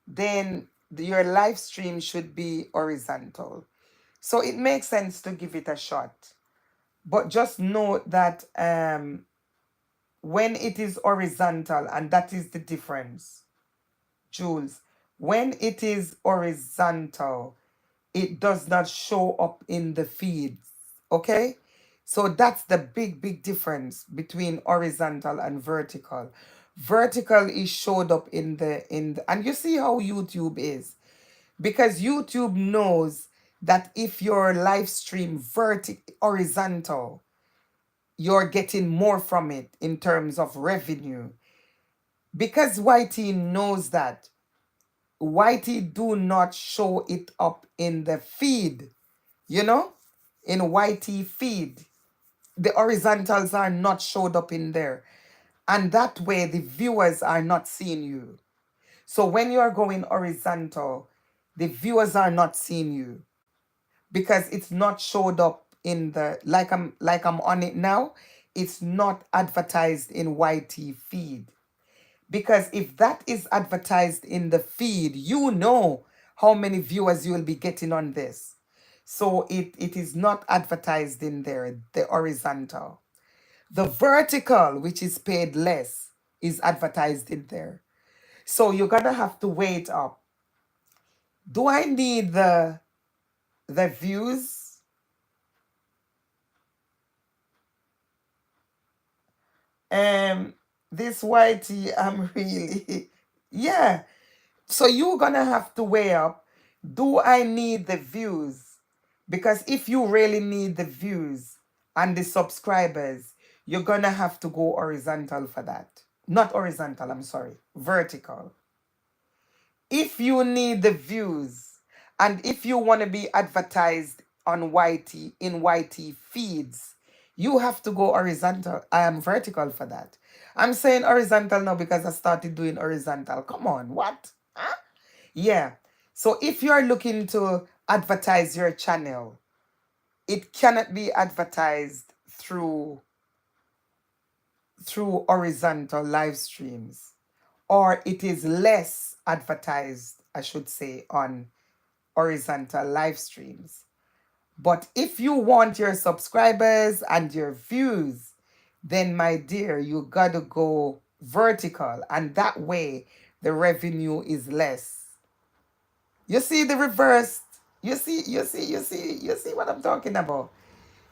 A: then your live stream should be horizontal. So it makes sense to give it a shot. But just note that when it is horizontal, and that is the difference, Jules, when it is horizontal, it does not show up in the feeds. Okay? So that's the big difference between horizontal and vertical. Vertical is showed up and you see how YouTube is. Because YouTube knows that if your live stream horizontal, you're getting more from it in terms of revenue. Because YT knows that, YT do not show it up in the feed, you know, in YT feed. The horizontals are not showed up in there. And that way the viewers are not seeing you. So when you are going horizontal, the viewers are not seeing you because it's not showed up in the like I'm on it now. It's not advertised in YT feed. Because if that is advertised in the feed, you know how many viewers you will be getting on this. So it is not advertised in there, the horizontal. The vertical, which is paid less, is advertised in there. So you're gonna have to wait up. Do I need the views? This YT, I'm really yeah. So you're gonna have to weigh up. Do I need the views? Because if you really need the views and the subscribers, you're gonna have to go horizontal for that. Not horizontal, I'm sorry, vertical. If you need the views and if you want to be advertised on YT in YT feeds, you have to go horizontal. I am vertical for that. I'm saying horizontal now because I started doing horizontal. Come on, what? Huh? Yeah. So if you're looking to advertise your channel, it cannot be advertised through horizontal live streams, or it is less advertised, I should say, on horizontal live streams. But if you want your subscribers and your views, then my dear, you gotta go vertical, and that way the revenue is less. You see the reversed, you see what I'm talking about.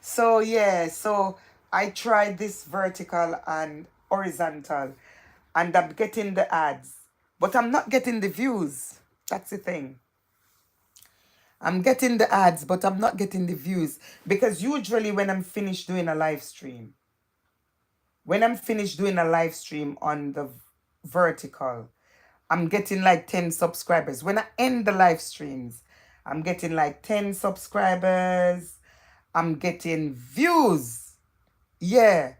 A: So yeah, so I tried this vertical and horizontal, and I'm getting the ads, but I'm not getting the views. That's the thing. I'm getting the ads, but I'm not getting the views. Because usually when I'm finished doing a live stream, on the vertical, I'm getting like 10 subscribers. When I end the live streams, I'm getting like 10 subscribers. I'm getting views. Yeah,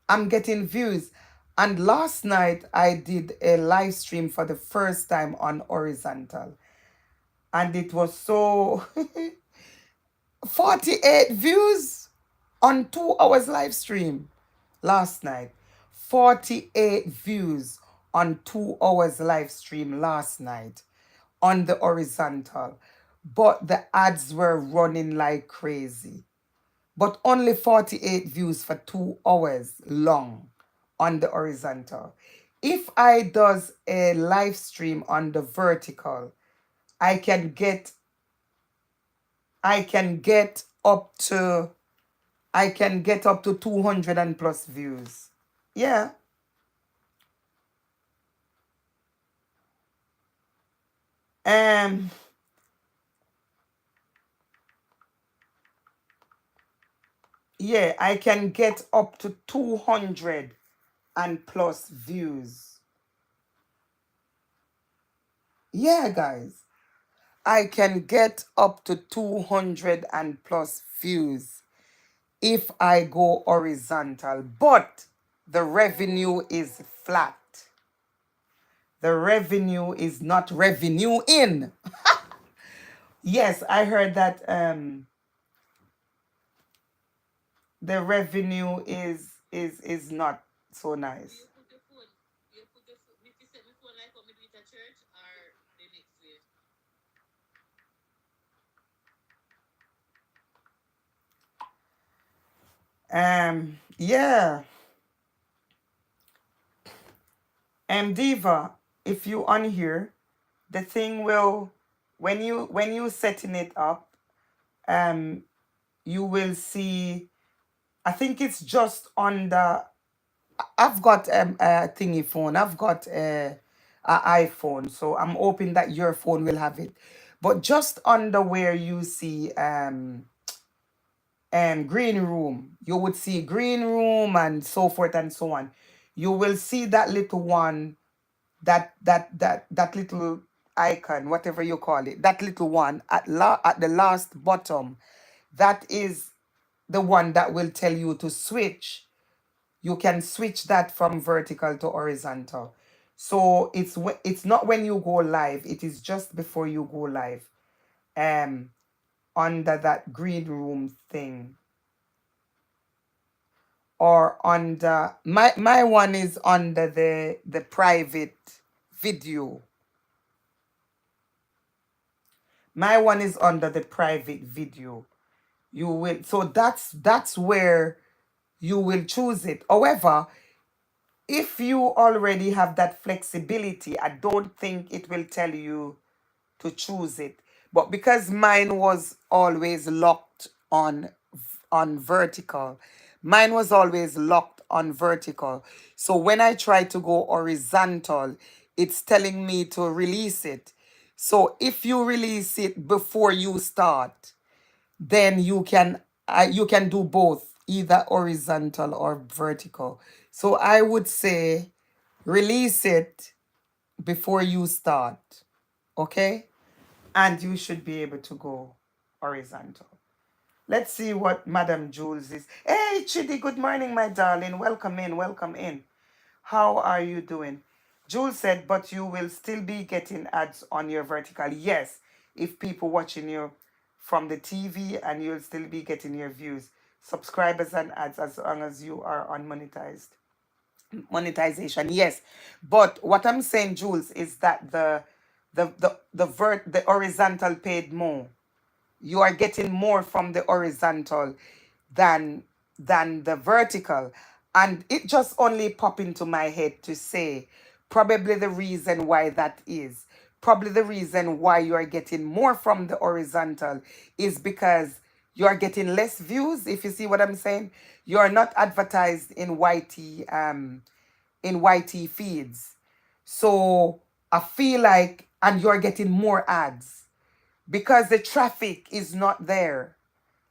A: I'm getting views. And last night I did a live stream for the first time on horizontal. And it was so 48 views on 2 hours live stream last night. 48 views on 2 hours live stream last night on the horizontal. But the ads were running like crazy. But only 48 views for 2 hours long on the horizontal. If I does a live stream on the vertical, I can get I can get up to 200 and plus views. Yeah. Um yeah, I can get up to 200 and plus views. Yeah, guys. I can get up to 200 and plus views if I go horizontal, but the revenue is flat. The revenue is not revenue in. Yes, I heard that the revenue is not so nice. Yeah. Diva, if you on here, the thing will, when you setting it up, um you will see, I think it's just on the, I've got a thingy phone. I've got a iPhone, so I'm hoping that your phone will have it. But just under where you see green room, you would see green room and so forth and so on. You will see that little one, that little icon, whatever you call it, that little one at the last bottom. That is the one that will tell you to switch. You can switch that from vertical to horizontal. So it's not when you go live, it is just before you go live, um under that green room thing, or under my one is under the private video. My one is under the private video. You will, so that's where you will choose it. However, if you already have that flexibility, I don't think it will tell you to choose it. But because mine was always locked on vertical, mine was always locked on vertical. So when I try to go horizontal, it's telling me to release it. So if you release it before you start, then you can do both, either horizontal or vertical. So I would say release it before you start, okay? And you should be able to go horizontal. Let's see what Madam Jules is. Hey, Chidi, good morning, my darling. Welcome in, welcome in. How are you doing? Jules said, but you will still be getting ads on your vertical. Yes, if people watching you from the TV, and you'll still be getting your views, subscribers and ads, as long as you are unmonetized. Monetization, yes. But what I'm saying, Jules, is that the horizontal paid more. You are getting more from the horizontal than the vertical. And it just only popped into my head to say, probably the reason why that is, probably the reason why you are getting more from the horizontal is because you are getting less views, if you see what I'm saying. You are not advertised in YT feeds. So I feel like, and you're getting more ads because the traffic is not there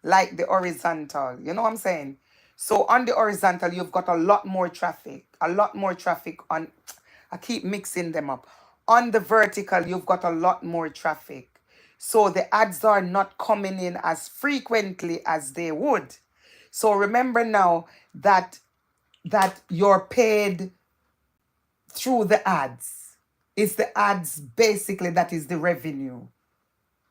A: like the horizontal. You know what I'm saying? So on the horizontal, you've got a lot more traffic, on, I keep mixing them up. On the vertical, you've got a lot more traffic. So the ads are not coming in as frequently as they would. So remember now that you're paid through the ads. It's the ads basically that is the revenue.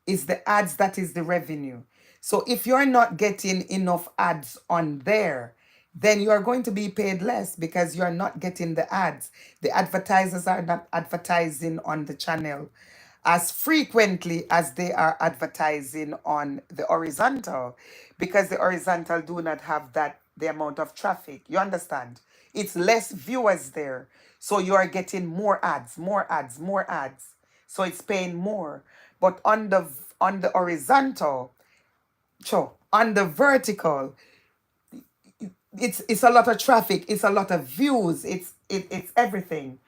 A: It's the ads that is the revenue. So if you're not getting enough ads on there, then you are going to be paid less because you're not getting the ads. The advertisers are not advertising on the channel as frequently as they are advertising on the horizontal, because the horizontal do not have that the amount of traffic. You understand? It's less viewers there. So you are getting more ads, more ads, more ads. So it's paying more. But on the horizontal, sure, on the vertical, it's a lot of traffic, it's a lot of views, it's everything.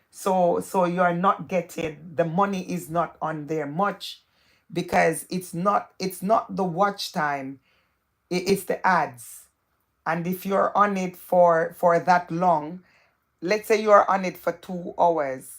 A: So you are not getting, the money is not on there much, because it's not the watch time, it's the ads. And if you're on it for that long, let's say you're on it for 2 hours,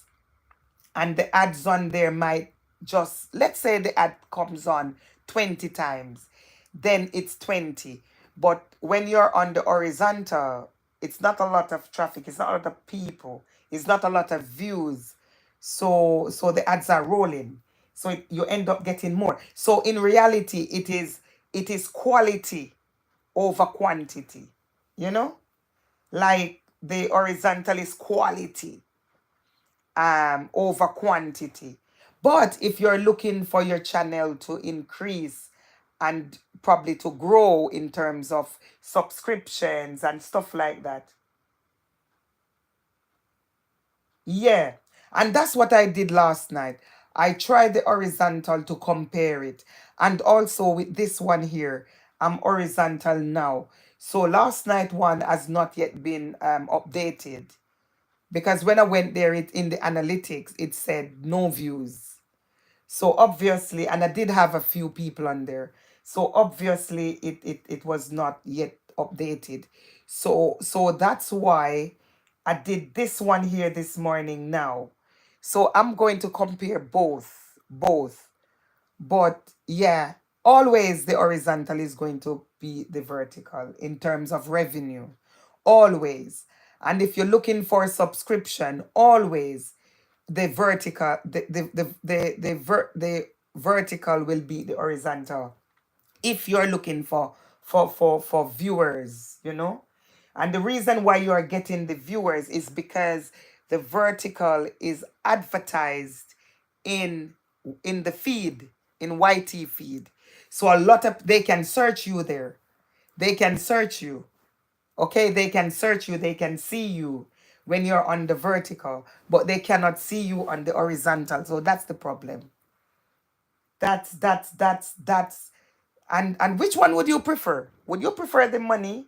A: and the ads on there might just, let's say the ad comes on 20 times, then it's 20. But when you're on the horizontal, it's not a lot of traffic, it's not a lot of people, it's not a lot of views. So the ads are rolling. So you end up getting more. So in reality, it is quality over quantity, you know? Like the horizontal is quality over quantity. But if you're looking for your channel to increase and probably to grow in terms of subscriptions and stuff like that, yeah. And that's what I did last night. I tried the horizontal to compare it. And also with this one here, I'm horizontal now. So last night one has not yet been updated. Because when I went there, it in the analytics, it said no views. So obviously, and I did have a few people on there. So obviously it was not yet updated. So that's why I did this one here this morning now. So I'm going to compare both. But yeah, always the horizontal is going to be the vertical in terms of revenue. Always. And if you're looking for a subscription, always the vertical will be the horizontal if you're looking for viewers, you know. And the reason why you are getting the viewers is because the vertical is advertised in the feed, in YT feed. So a lot of they can search you there. They can search you. Okay, they can search you, they can see you when you're on the vertical, but they cannot see you on the horizontal. So that's the problem. That's and which one would you prefer? Would you prefer the money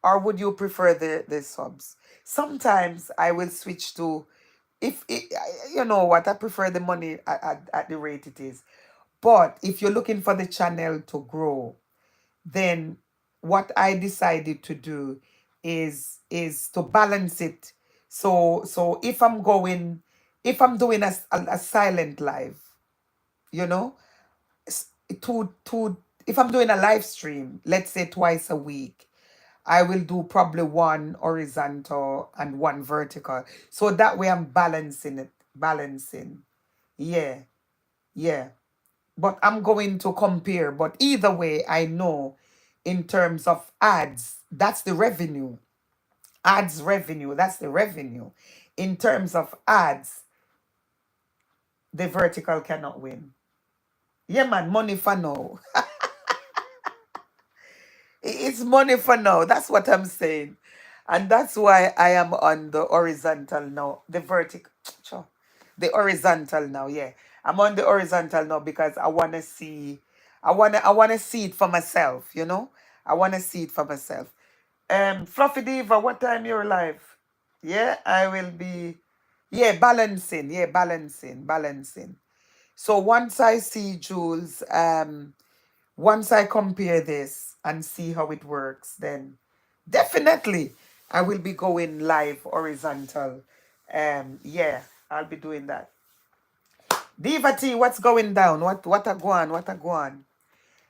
A: or would you prefer the subs? Sometimes I will switch to if it, you know what, I prefer the money at the rate it is. But if you're looking for the channel to grow, then what I decided to do is to balance it. So if I'm doing a silent live, you know, s- to if I'm doing a live stream, let's say twice a week, I will do probably one horizontal and one vertical. So that way I'm balancing it, balancing. Yeah, yeah. But I'm going to compare. But either way, I know in terms of ads, that's the revenue. Ads revenue, that's the revenue. In terms of ads, the vertical cannot win. Yeah, man, money for now. It's money for now. That's what I'm saying. And that's why I am on the horizontal now. The vertical. The horizontal now, yeah. I'm on the horizontal now because I wanna see it for myself, you know? I wanna see it for myself. Fluffy Diva, what time you're live? Yeah, I will be balancing. Yeah, balancing. So once I see Jules, once I compare this and see how it works, then definitely I will be going live horizontal. Yeah, I'll be doing that. Diva T, what's going down? What a go on? What a go on?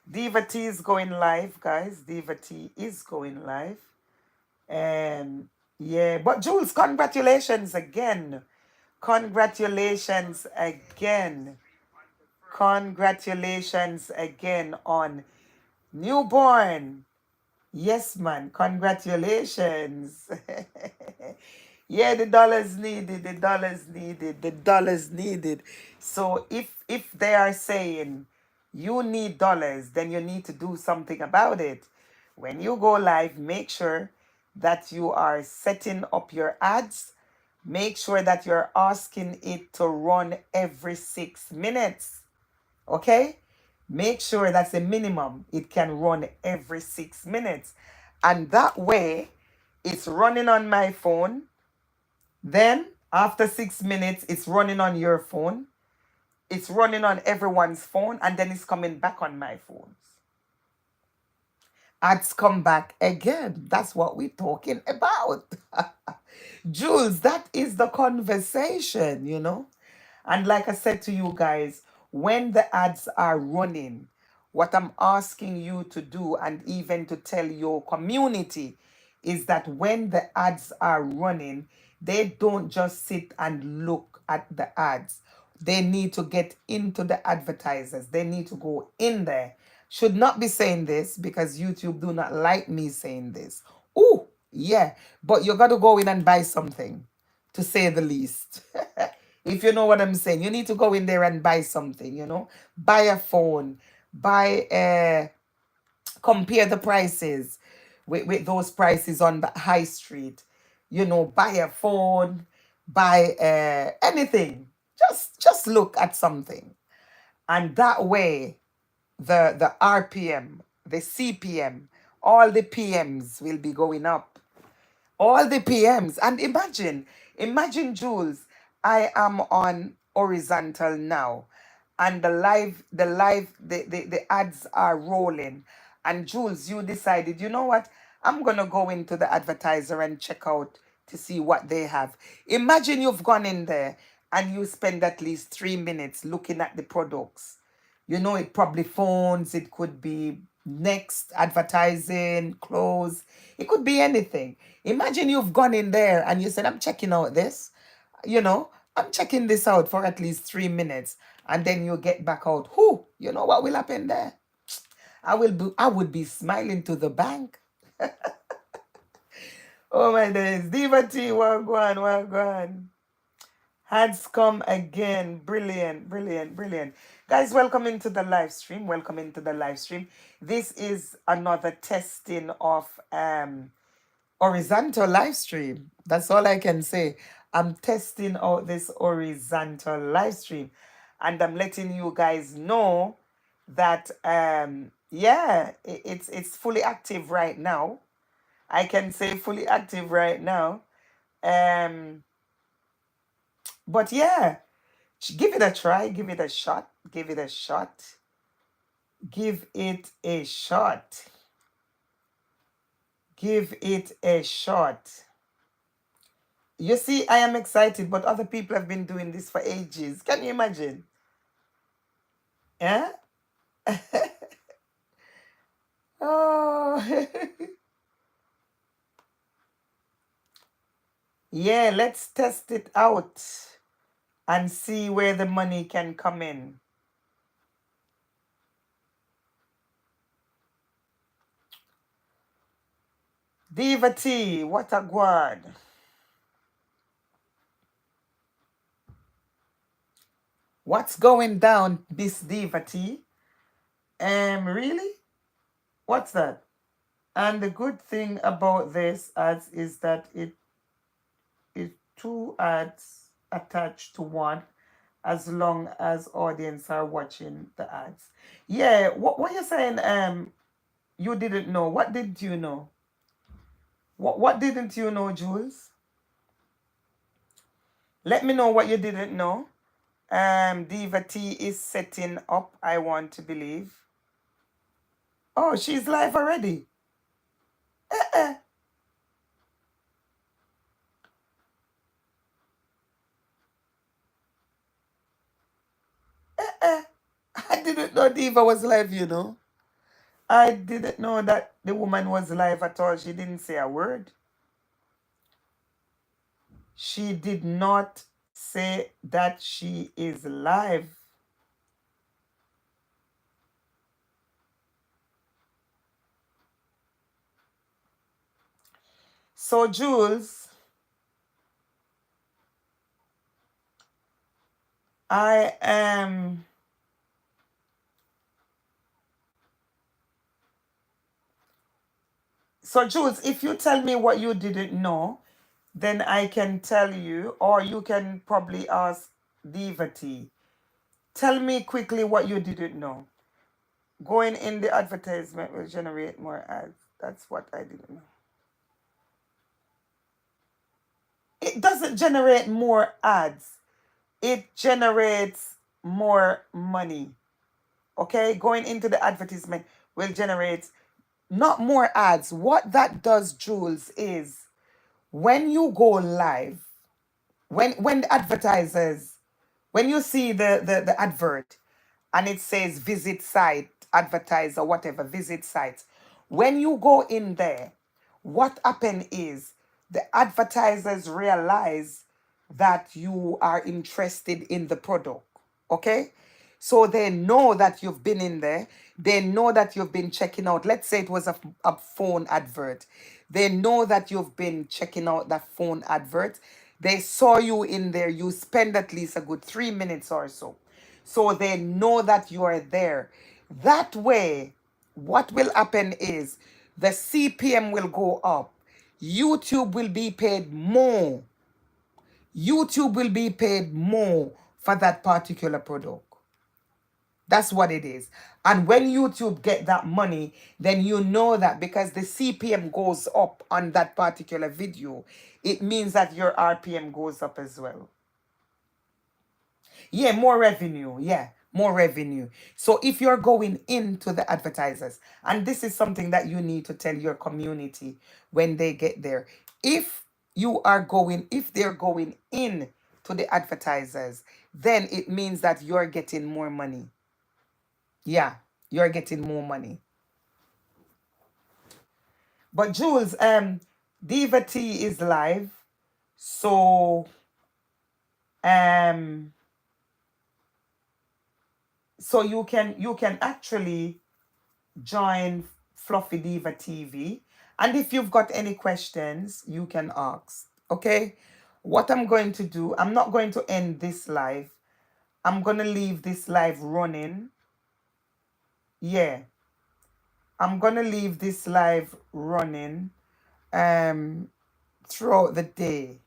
A: Diva T is going live, guys. Diva T is going live. And yeah, but Jules, congratulations again. Congratulations again. Congratulations again on newborn. Yes, man. Congratulations. Yeah, the dollars needed, the dollars needed, the dollars needed. So if they are saying you need dollars, then you need to do something about it. When you go live, make sure that you are setting up your ads. Make sure that you're asking it to run every 6 minutes. Okay? Make sure that's a minimum. It can run every 6 minutes. And that way, it's running on my phone. Then, after 6 minutes, it's running on your phone. It's running on everyone's phone. And then it's coming back on my phones. Ads come back again. That's what we're talking about. Jules, that is the conversation, you know? And like I said to you guys, when the ads are running, what I'm asking you to do and even to tell your community is that when the ads are running, they don't just sit and look at the ads. They need to get into the advertisers. They need to go in there. Should not be saying this because YouTube do not like me saying this. Oh, yeah. But you got to go in and buy something, to say the least. If you know what I'm saying, you need to go in there and buy something, Buy a phone, buy a compare the prices with those prices on the high street. Buy a phone, buy anything. Just look at something, and that way the RPM, the CPM, all the PMs will be going up, all the PMs. And imagine, Jules, I am on horizontal now, and the ads are rolling. And Jules, you decided, you know what? I'm gonna go into the advertiser and check out to see what they have. Imagine you've gone in there and you spend at least 3 minutes looking at the products. It probably phones, it could be next advertising, clothes, it could be anything. Imagine you've gone in there and you said, I'm checking out this, I'm checking this out for at least 3 minutes, and then you get back out. Who, what will happen there? I would be smiling to the bank. Oh my days. Diva T, wagwan, wagwan. Has come again. Brilliant, brilliant, brilliant. Guys, welcome into the live stream. Welcome into the live stream. This is another testing of horizontal live stream. That's all I can say. I'm testing out this horizontal live stream, and I'm letting you guys know that yeah, it's fully active right now. I can say fully active right now. Um but yeah, give it a try, give it a shot, give it a shot. Give it a shot. Give it a shot. You see, I am excited, but other people have been doing this for ages. Can you imagine? Yeah? Oh. Yeah, let's test it out and see where the money can come in. Diva T, what a guard. What's going down, Miss Diva T? Really? What's that? And the good thing about this ads is that it is two ads attached to one, as long as audience are watching the ads. Yeah, what you're saying, you didn't know. What did you know? What didn't you know, Jules? Let me know what you didn't know. Diva T is setting up, I want to believe. Oh, she's live already. Uh-uh. I didn't know Diva was live, I didn't know that the woman was live at all. She didn't say a word. She did not say that she is live. So, Jules, I am... So, Jules, if you tell me what you didn't know, then I can tell you, or you can probably ask Diva T. Tell me quickly what you didn't know. Going in the advertisement will generate more ads. That's what I didn't know. It doesn't generate more ads. It generates more money. Okay? Going into the advertisement will generate not more ads. What that does, Jules, is when you go live, when the advertisers, when you see the advert and it says visit site, advertise or whatever, visit site, when you go in there, what happen is the advertisers realize that you are interested in the product. Okay? So they know that you've been in there. They know that you've been checking out. Let's say it was a phone advert. They know that you've been checking out that phone advert. They saw you in there. You spend at least a good 3 minutes or so. So they know that you are there. That way, what will happen is the CPM will go up. YouTube will be paid more. YouTube will be paid more for that particular product. That's what it is. And when YouTube get that money, then you know that because the CPM goes up on that particular video, it means that your RPM goes up as well. Yeah, more revenue. Yeah, more revenue. So if you're going into the advertisers, and this is something that you need to tell your community when they get there. If they're going in to the advertisers, then it means that you're getting more money. Yeah, you're getting more money. But Jules, Diva T is live. So um so you can actually join Fluffy Diva TV. And if you've got any questions, you can ask. Okay? What I'm going to do, I'm not going to end this live. I'm going to leave this live running. Yeah. I'm going to leave this live running um throughout the day.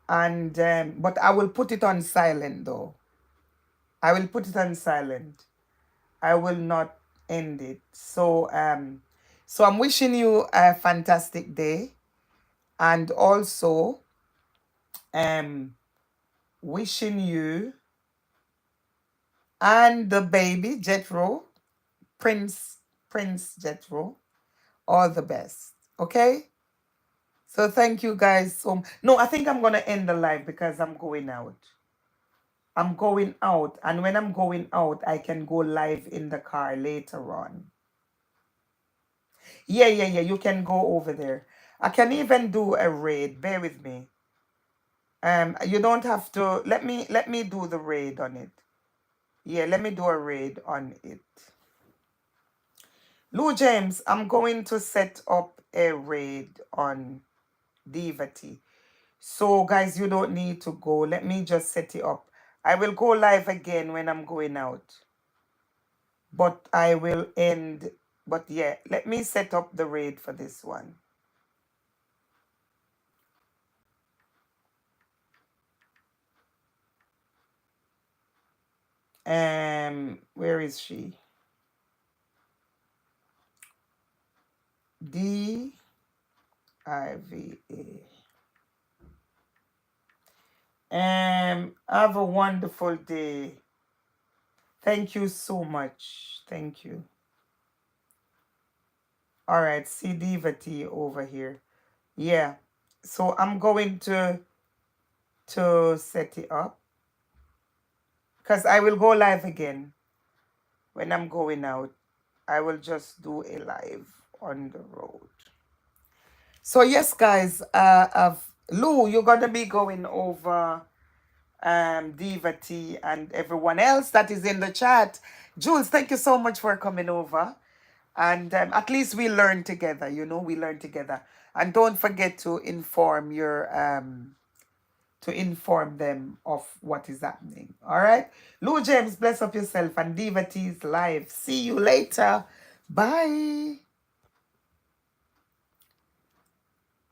A: And but I will put it on silent though. I will put it on silent. I will not end it. So I'm wishing you a fantastic day, and also um wishing you and the baby Jethro, Prince Jethro, all the best. Okay? So thank you guys so much. No, I think I'm gonna end the live because I'm going out. I'm going out, and when I'm going out, I can go live in the car later on. Yeah. You can go over there. I can even do a raid. Bear with me. You don't have to. Let me do the raid on it. Yeah, let me do a raid on it. Lou James, I'm going to set up a raid on Divati. So guys, you don't need to go. Let me just set it up. I will go live again when I'm going out. But I will end. But yeah, let me set up the raid for this one. Where is she? DIVA. Have a wonderful day. Thank you so much. Thank you. All right, see Diva T over here. Yeah. So I'm going to set it up because I will go live again when I'm going out. I will just do a live on the road. So yes, guys, Lou, you're gonna be going over Diva T and everyone else that is in the chat. Jules, thank you so much for coming over. And at least we learn together, we learn together. And don't forget to inform them of what is happening. All right. Lou James, bless up yourself, and Diva T is live. See you later. Bye.